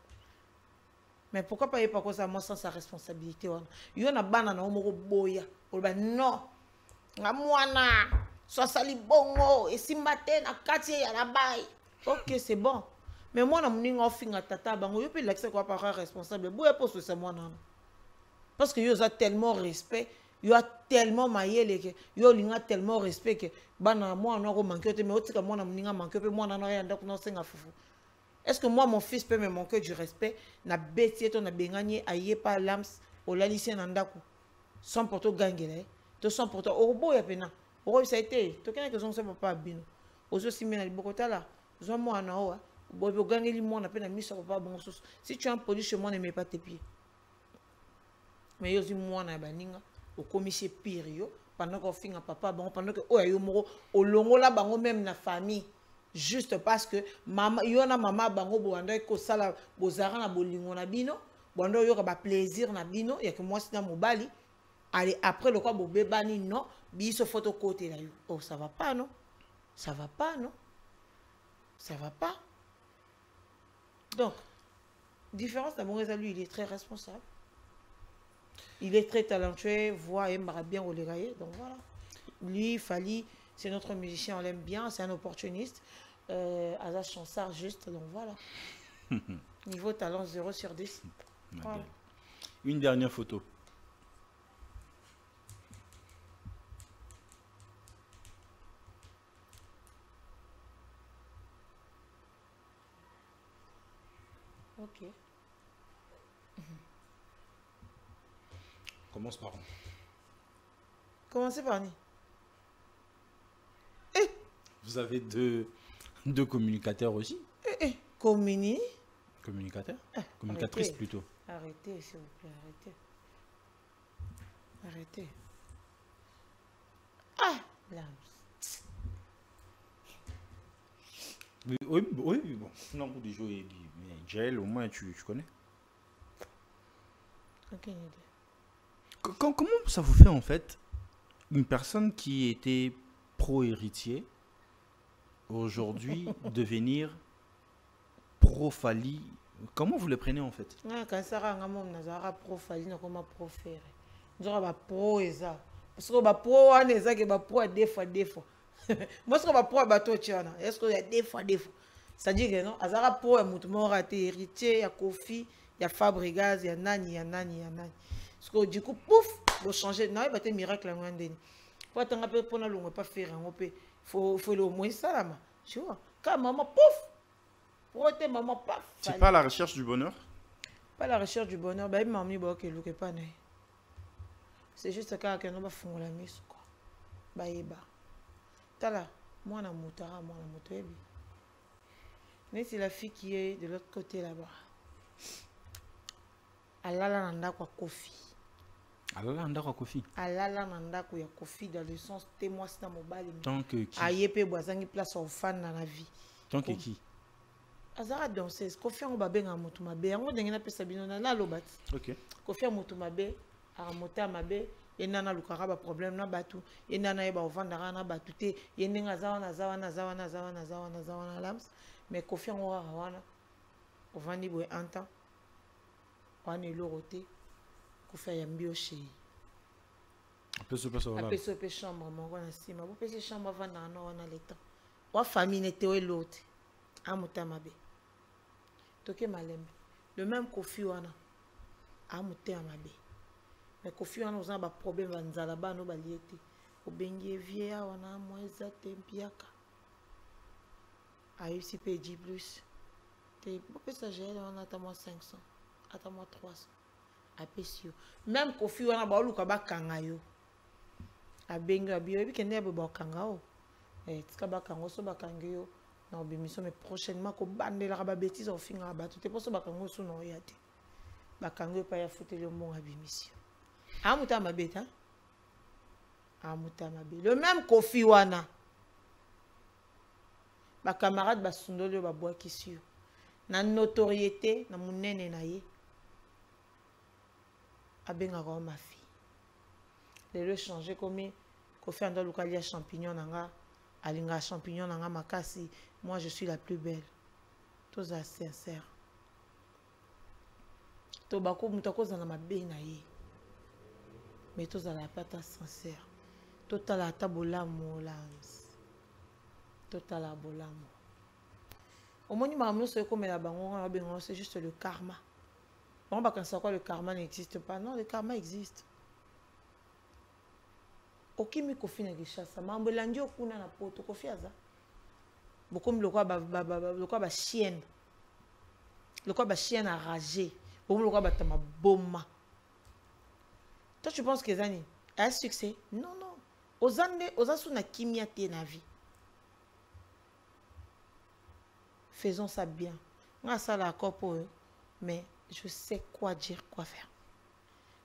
Mais pourquoi pas y pas cause à moi sans sa responsabilité? Il y a une banane au moro boya. Non. Ngamwana. Soit sali bongo et si matin à quartier à la baille. Ok, c'est bon. Mais moi na muni ngofinga tata bango yo pe l'accès quoi par responsable. Boye poste c'est moi non. Parce que yo a tellement respect, yo a tellement maillé que yo linga tellement respect que bana moi on a manqué mais autre moi na muni manqué pe moi na no yanda ko senga fufu. Est-ce que moi mon fils peut me manquer du respect na bêtier ton na benganye aye pas lams au la lycée nandako. Sans porto gangele, to sans porto au boya pena. Oh, ça a été. Tu connais que son papa bino. Aux aussi bien les bocota là. Zon moi na oa. Bobo gagner li moi na peine mis sur papa bon sauce. Si tu as un produit chez moi ne mets pas tes pieds. Mais yo si moi na baninga au commissaire pire yo pendant qu'on finit papa bon pendant que oh yo moro au longo là bango même na famille juste parce que maman yo na maman bango boanda ko sala bozara na bolingo na bino bondo yo ka ba plaisir na bino ya que moi c'est na mobali. Allez, après le quoi, bobé bani, non, biso photo côté là. Oh, ça va pas, non? Ça va pas, non? Ça va pas. Donc, différence d'abord, lui, il est très responsable. Il est très talentueux, voix et bien au légaye. Donc voilà. Lui, Fali, c'est notre musicien, on l'aime bien, c'est un opportuniste. Asa Chansard, juste, donc voilà. Niveau talent 0 sur 10. Voilà. Une dernière photo. Ok. Commence par où? Commencez par ni. Vous avez deux communicateurs aussi? Communicateur? Communicatrice arrêtez. Plutôt. Arrêtez, s'il vous plaît, arrêtez. Arrêtez. Ah, là. Oui, bon. Non, vous déjà, mais Jael, au moins, tu connais. Aucune idée. Comment ça vous fait, en fait, une personne qui était pro-héritier, aujourd'hui, devenir pro-Fali? Comment vous le prenez, en fait? Quand ça a un pro-Fali, on a pro-ferré. Nous avons pro-eza. Parce que pro eza qui est pro des fois. Moi, ce que je pro bateau, est-ce qu'il y a des fois? Ça dit que non, Azara pro est mouton raté, héritier, il y a Kofi, il y a Fabregas, il y a Nani. Parce que du coup, pouf, vous changez. Non, il va être un miracle. Pour attendre un peu, pour ne pas faire un peu, il faut le moins ça là. Tu vois, quand maman, pouf, pour être maman, paf. C'est pas la recherche du bonheur? Pas la recherche du bonheur, bah, il m'a mis que le pas né. C'est juste quand on va faire la mise, quoi. Bah, Tala, moi, na moutara, moi, na moutouebi. Mais c'est la fille qui est de l'autre côté là-bas. Alala nanda kwa Kofi. Alala nanda kwa Kofi. Alala nanda kwa Kofi dans le sens témoin c'est dans mobile. Tant que qui? Ayepe boazangi place au fan dans la vie. Tant que qui? Azara danseuse. Kofi on ba benga mutu mabe. Yango dengena pesa bino na la lobat. OK. Kofi mutu mabe, a mota mabe. Yenana lukara ba problème na batu. Yenana yeba ovandara na batu te. Yenenga zawana lams. Mais Kofi on aura wana. Ovandi boy anta. Wane loroté. Kofi yambio chez. Après ce passe Après ce pe chambre mon wana sima. Bo pe chambre vanda na wana l'état. Wa famille n'était où l'autre. Amuta mabe. Toke malembe. Le même Kofi wana. Amuta mabe. Mais Kofi wana oza ba problème banzala ba no baliete. Obengi vieux wana moeza tempiaka. A UCP dit plus. T'es beaucoup stagiaire on attend moi 500. Attends moi 300. Apesio. Même Kofi wana ba luka ba kangayo. Abengi abio bi kende ba kangao. Tika ba kango so ba kangeyo. Na obimission mais prochainement ko bandela ba bêtise au finga ba tout est pour so ba kango so no yate. Ba kango pa ya foutre le mon abimission. Amuta mabeta. Amuta mabe. Le même Kofi wana. Ba camarade ba sundolo ba bois qui sur. Na notoriété na munene na ye. Abenga ko ma fille. Le changer comme Kofi anda lukalia champignon nanga. Alinga champignon nanga makasi. Moi je suis la plus belle. Tout ça sincère. To bako mutako za na mabe na ye. Mais tous à la pata sincère. Total à tabolamo lance. Total à bolamo. Au moins, il m'a amené ce comme la banque, c'est juste le karma. On va penser quoi le karma n'existe pas. Non, le karma existe. Aucun mi kofi na gishasa. Ma ambelandi okuna na poto kofi aza. Beaucoup le quoi ba chienne. Le quoi ba chienne enragée. Beaucoup le quoi ba tama boma. Toi, tu penses que Zani a un succès? Non, non. oza na kimia te na vie. Faisons ça bien. On ça l'accord pour eux, mais je sais quoi dire, quoi faire.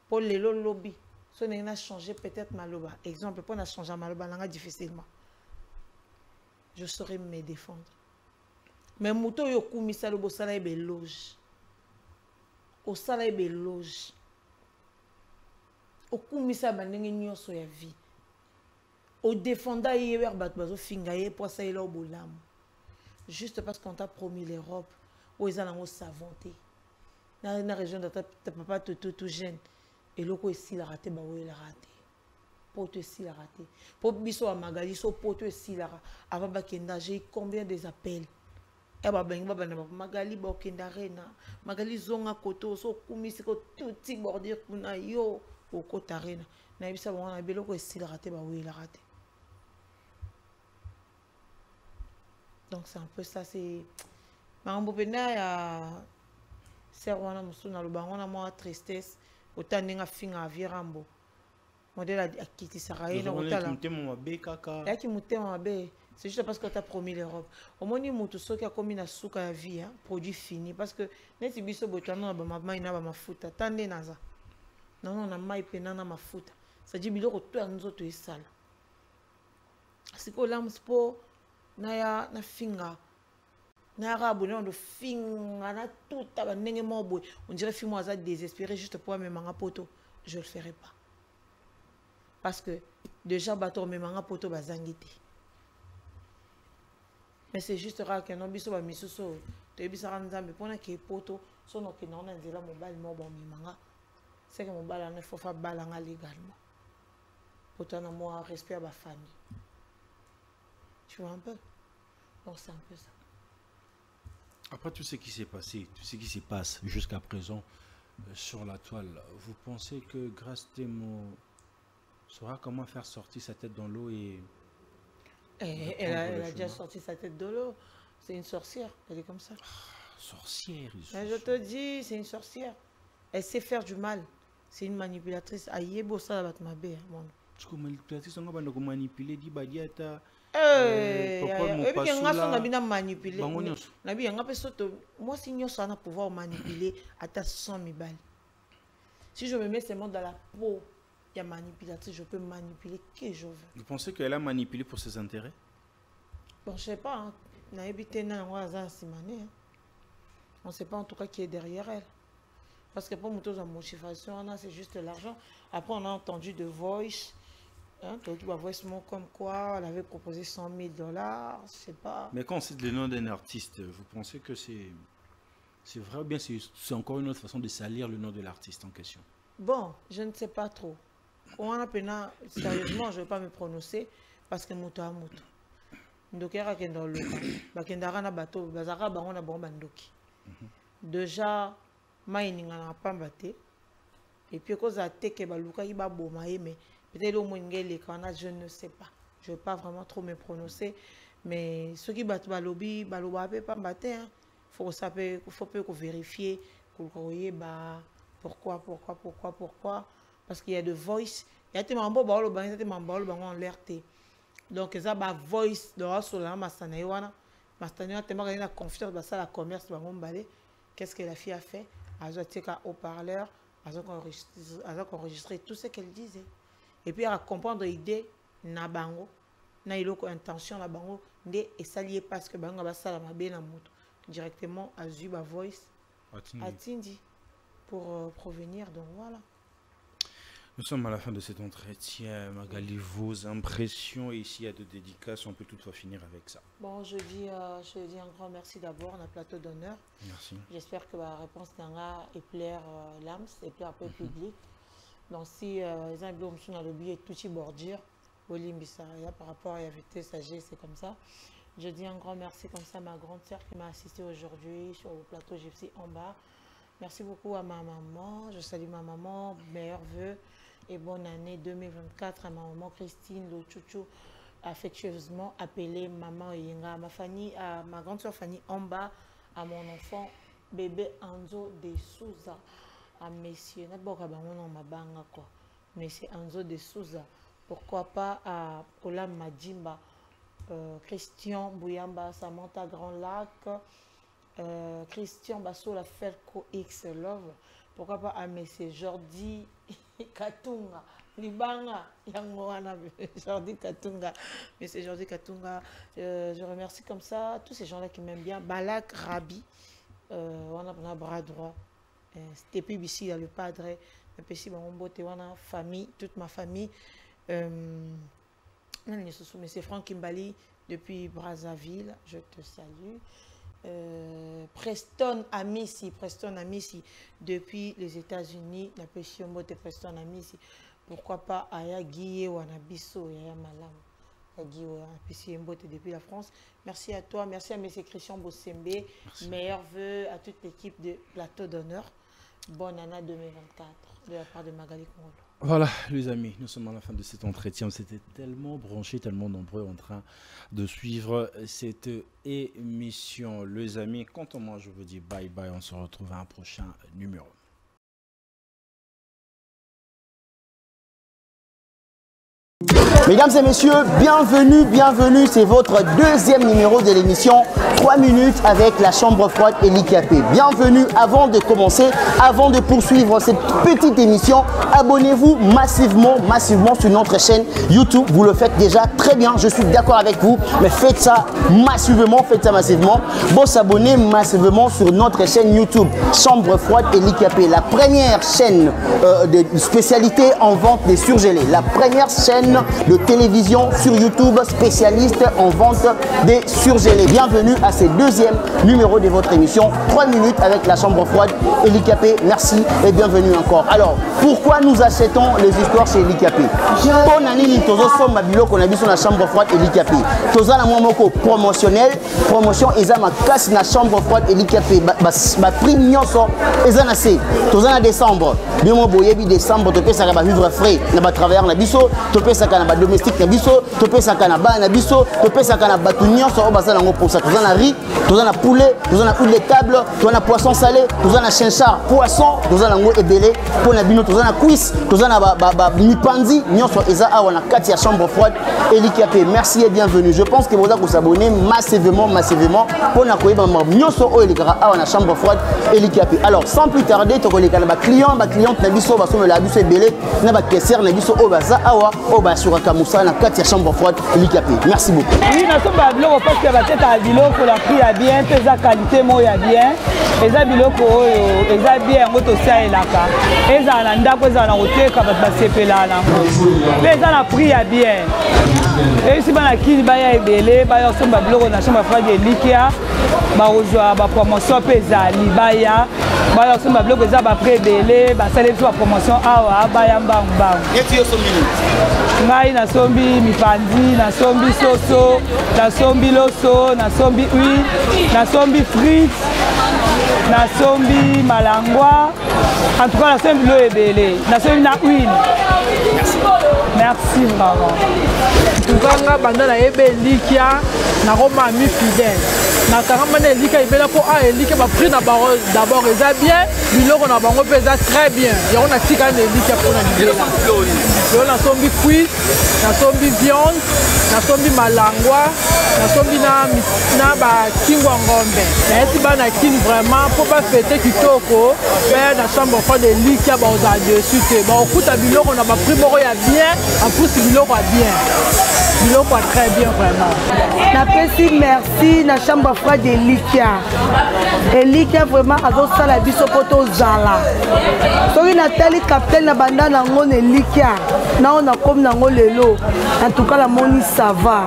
Pour les lobby, si on a changé peut-être ma loba. Exemple, pour on a changé ma loba, difficilement. Je saurais me défendre. Mais mouto yo kumisa lobo sala ebe loge. Au sala ebe loge. Au kumisa bandenge nyonso ya vie. Au défenda yewer bat bazo fingaye pour ça elo bolam. Juste parce qu'on t'a promis les robes, où ils ont savanté. Dans la région de ta papa tout jeune. Et l'autre ici l'a raté, bah oui, il a raté. Pour te si l'a raté. Pour biso à Magali, so pour te si l'a raté. Avant Bakenda, j'ai eu combien des appels. Eh bah ben, Magali Bakenda Rena. Magali zonga koto, so kumi c'est que tout petit bordure kuna yo au kota Rena. Na ibisa bon, on a bello ko si l'a raté, bah oui, il a raté. Donc c'est un peu ça, c'est... Marambopena ya serwana musuna lubango na moi tristesse autant ninga finga virambo modèle a quitté Saraye na otala ya ki mutema mabe c'est juste parce que tu as promis les robes au moni mutu soki akomi na suka ya vie hein, produit fini parce que neti biso botano na ba mama ina ba mafuta tande naza non na mai pena na mafuta ça dit biloko to ya nzoto esala siko lamspo na finga na rabu na ndo finga na tout aba ndenge mobo on dirait film moi désespéré juste pour me manga poto je le ferai pas parce que déjà bateau me manga poto bazangité mais c'est juste rare que non biso ba misuso te bisara nzambe pona ke poto sono ke na nzela mobile mo bon me manga c'est que mobile ne faut pas balanga légalement poto na moi respect à ma famille. Tu vois un peu? Donc c'est un peu ça. Après tout ce qui s'est passé, tout ce qui se passe jusqu'à présent sur la toile, vous pensez que Grâce Temo saura comment faire sortir sa tête dans l'eau et... Elle a déjà sorti sa tête de l'eau. C'est une sorcière, elle est comme ça. Sorcière, je te dis, c'est une sorcière. Elle sait faire du mal. C'est une manipulatrice. Ayebo ça va te m'aber. Tu peux manipulatrice, on va manipuler, dit badiata. Manipuler. Moi, si nous sommes pouvoir manipuler à 100 000 balles. Si je me mets seulement dans la peau, il y a manipulatrice, je peux manipuler que je veux. Vous pensez qu'elle a manipulé pour ses intérêts? Bon, je ne sais pas. On ne sait pas en tout cas qui est derrière elle. Parce que pour nous, la motivation, c'est juste l'argent. Après, on a entendu de Voice. Hein, comme quoi elle avait proposé 100 000 $, je sais pas. Mais quand c'est le nom d'un artiste, vous pensez que c'est vrai ou bien c'est encore une autre façon de salir le nom de l'artiste en question? Bon, je ne sais pas trop. On a peine, sérieusement, je ne vais pas me prononcer parce que moto a moto. Ndokera kendo loka, bakendara na bateau, bazara bango na bomba ndoki. Déjà, mining na pamba te. Et puis cause a teke baluka ki ba boma mais peut-être au moins je ne sais pas. Je ne vais pas vraiment trop me prononcer. Mais ceux qui battent balobi, baloba pas battre. Faut vérifier. Pourquoi. Parce qu'il y a de voice. Il y a des membres en alerté. Donc, il y a des voice de la sola, Mastanaïwana. Mastanaïwana, tu as confiance dans la commerce. Qu'est-ce que la fille a fait? Elle a été haut-parleur. Elle a enregistré tout ce qu'elle disait. Et puis, à comprendre l'idée, na bango, na iloko intention na bango, ndé et salié parce que bango ba sala mabe na moto directement à Zuba Voice à Tindi pour provenir. Donc voilà. Nous sommes à la fin de cet entretien. Magali, vos impressions ici à de dédicaces, on peut toutefois finir avec ça. Bon, je dis un grand merci d'abord, on a plateau d'honneur. Merci. J'espère que la réponse d'Anga est plaire l'âme, et plaire un peu public. Donc si les gens sont dans le billet tout petit bordure, par rapport à la VT sagesse, c'est comme ça. Je dis un grand merci comme ça à ma grande sœur qui m'a assisté aujourd'hui sur le plateau Gypsy en bas. Merci beaucoup à ma maman. Je salue ma maman, meilleurs vœux et bonne année 2024 à ma maman Christine Lochouchou, affectueusement appelée Maman Yenga, à ma famille, à ma grande sœur Fanny en bas, à mon enfant bébé Anzo de Souza. À messieurs, Monsieur Anzo de Souza, pourquoi pas à Olam Madimba, Christian Bouyamba, Samantha Grand Lac, Christian Bassola Felco X Love, pourquoi pas à M. Jordi Katunga, Libanga, Yangoana, Jordi Katunga, M. Jordi Katunga, je remercie comme ça tous ces gens-là qui m'aiment bien, Balak Rabi, on a bras droit, c'était plus ici, le padre, famille, toute ma famille, M. Franck Kimbali depuis Brazzaville, je te salue. Preston Amissi depuis les États-Unis, la pression de Preston Amissi, pourquoi pas Aya Guye ou Anabiso, Yaya Malam, depuis la France. Merci à toi, merci à M. Christian Bossembe, meilleurs vœux à toute l'équipe de Plateau d'Honneur. Bonne année 2024 de la part de Magali Kongolo. Voilà, les amis, nous sommes à la fin de cet entretien. C'était tellement branché, tellement nombreux en train de suivre cette émission. Les amis, quant à moi, je vous dis bye bye. On se retrouve à un prochain numéro. Mesdames et messieurs, bienvenue, c'est votre deuxième numéro de l'émission 3 minutes avec la chambre froide et l'IKP. Bienvenue, avant de commencer, avant de poursuivre cette petite émission, abonnez-vous massivement sur notre chaîne YouTube. Vous le faites déjà très bien, je suis d'accord avec vous, mais faites ça massivement. Bon, s'abonner massivement sur notre chaîne YouTube, chambre froide et l'IKP, la première chaîne de spécialité en vente des surgelés, la première chaîne de télévision sur YouTube spécialiste en vente des surgelés. Bienvenue à ce deuxième numéro de votre émission 3 minutes avec la chambre froide et l'IKP. Merci et bienvenue encore. Alors, pourquoi nous achetons les histoires chez l'IKP? Pour Nani, Tozo Somma Bilo qu'on a vu sur la chambre froide et l'IKP. Toza la Momoko promotionnel, promotion Ezama casse la chambre froide et l'IKP. Ma prix nyonso Ezana C. Toza na décembre. Bien mon boyebi décembre, topé ça va vivre frais. Na ba travailleur na biso, topé ça na domestique na biso, topé ça na ba na biso, topé ça na batu nyonso o basala ngo pour ça. Toza na riz, toza na poulet, toza na huile de table, toza na poisson salé, toza na chinchard, poisson, toza na ngo ebelé, pour na bino toza na cuisse, toza na mipandi nyonso eza awa na kati ya chambre froide et l'IKP. Merci et bienvenue. Je pense que vous allez vous abonner massivement pour na koyeba nyonso o elikara awa na chambre froide et l'IKP. Alors sans plus tarder, to koleka na ba client na biso ba somela biso ebelé na ba caissière na biso o baza awa o ba suraka musa na kati ya chambre froide et l'IKP. Merci beaucoup. Oui, na somba biloko parce que ba teta biloko la prix ya bien, pesa qualité mo ya bien. Eza biloko oyo eza bien ngoto sia elaka. Eza na ndako eza na hoteka ba sepela na. Eza na prix ya bien. Et si bana kini ba ya ebele ba yo somba biloko na chambre froide et l'IKEA ba ozwa ba promotion pesa libaya. Ba yo somba biloko eza ba prix ebele ba sale ba promotion awa ba ya mbamba. Eti yo sombi ngai na sombi mipandi, na sombi soso, na sombi loso, na sombi huile, na sombi frites, na sombi malangwa. En tout cas, na sombi lo ebele, na sombi na huile. Merci vraiment. Tukanga banda na ebe likia na Roma mi fidèle. Na karamba na lika ibela ko a lika ba prix na baro d'abord eza bien, biloko na bango pesa très bien. Ya on a tika na lika pour na libela. Yo na sombi cuisse, na sombi viande, na sombi malangwa, na sombi na ba kingwa ngombe. Na eti ba na kin vraiment pour pas fêter kitoko, faire na chambre froide de lika ba oza dessus te. Ba okuta biloko na ba prix moko ya bien, en plus biloko ya bien. Biloko très bien vraiment. Napesi merci na chambre froide de l'IKEA. Et l'IKEA vraiment azosala biso poto zala. Soki natali capitaine na banda nango ne l'IKEA. Na on a comme nango lelo. En tout cas la moni ça va.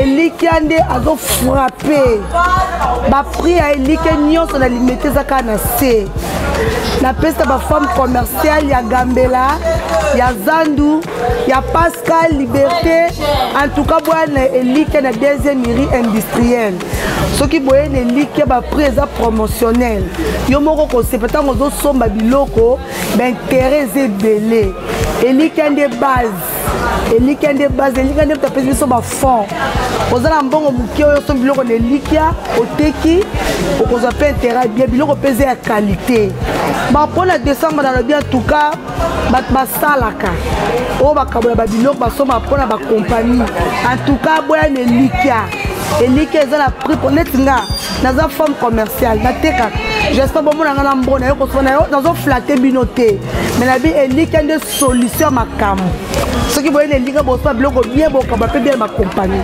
Et l'IKEA nde azo frappé. Ba prix à l'IKEA nyonso na limité za kana C. La peste ba femme commerciale ya Gambela, ya Zandu, ya Pascal Liberté. En tout cas, boire l'IKEA na deuxième mairie industrielle. soki boye na Elikia ba prix promotionnel yo moko ko sepeta ngozo somba biloko ben intérêt ebele Elikia de base Elikia de base Elikia de tapesi biso ba fond ozala mbongo mukie oyo somba biloko na Elikia oteki okozwa pe intérêt bien biloko pese ya qualité ba pona décembre dans le bien en tout cas ba salaka o ba kabola ba biloko ba somba pona ba compagnie en tout cas boya na Elikia eza na prix pour netinga naza forme commerciale nateka j'espère bon mona ngana mbona yo kosona yo nazo flatter binoté mais na bi Elikia de solution makam ce qui voyait Elikia bo so biloko bien bo kaba pe bien ma compagnie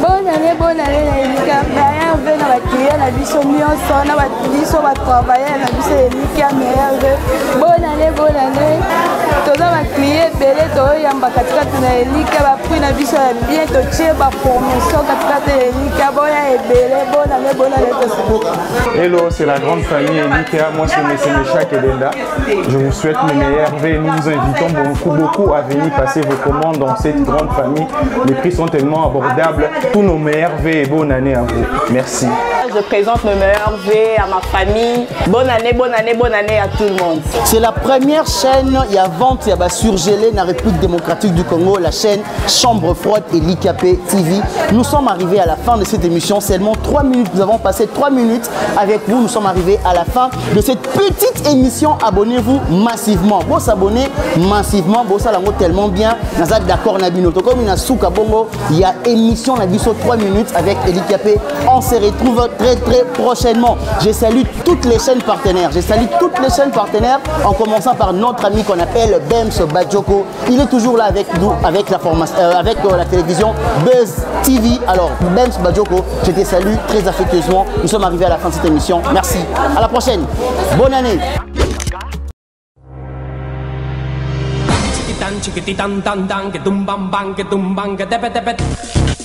bonne année na Elikia meilleur vœu na ba client na biso nyonso na ba biso ba travailler na biso Elikia meilleur vœu bonne année toza ba client belé to yamba katikati na Elikia ba prix na biso ya bien to tie ba promotion katikati na Elikia boya ebele bonne année Hello, c'est la grande famille Elikia. Moi, c'est M. Meshak Edenda. Je vous souhaite mes meilleurs vœux. Nous vous invitons beaucoup à venir passer vos commandes dans cette grande famille. Les prix sont tellement abordables. Tous nos meilleurs vœux et bonne année à vous. Merci. Je présente mes meilleurs vœux à ma famille. Bonne année à tout le monde. C'est la première chaîne, il y a vente, il y a surgelé dans la République démocratique du Congo, la chaîne Chambre Froide Elikia TV. Nous sommes arrivés à la fin de cette émission, seulement 3 minutes. Nous avons passé 3 minutes avec vous. Nous sommes arrivés à la fin de cette petite émission. Abonnez-vous massivement. Bon, s'abonner massivement. Bon, ça l'ango tellement bien. Nous sommes d'accord, Nabino. Comme il y a Souka Bongo, il y a émission Nabiso 3 minutes avec Elikia. On se retrouve très prochainement. Je salue toutes les chaînes partenaires. En commençant par notre ami qu'on appelle Bems Bajoko. Il est toujours là avec nous, avec la télévision Buzz TV. Alors, Bems Bajoko, je te salue très affectueusement. Nous sommes arrivés à la fin de cette émission. Merci. À la prochaine. Bonne année. Chiquititan, chiquititan, tan, tan, que tumban, ban, que tumban, que tepe, tepe.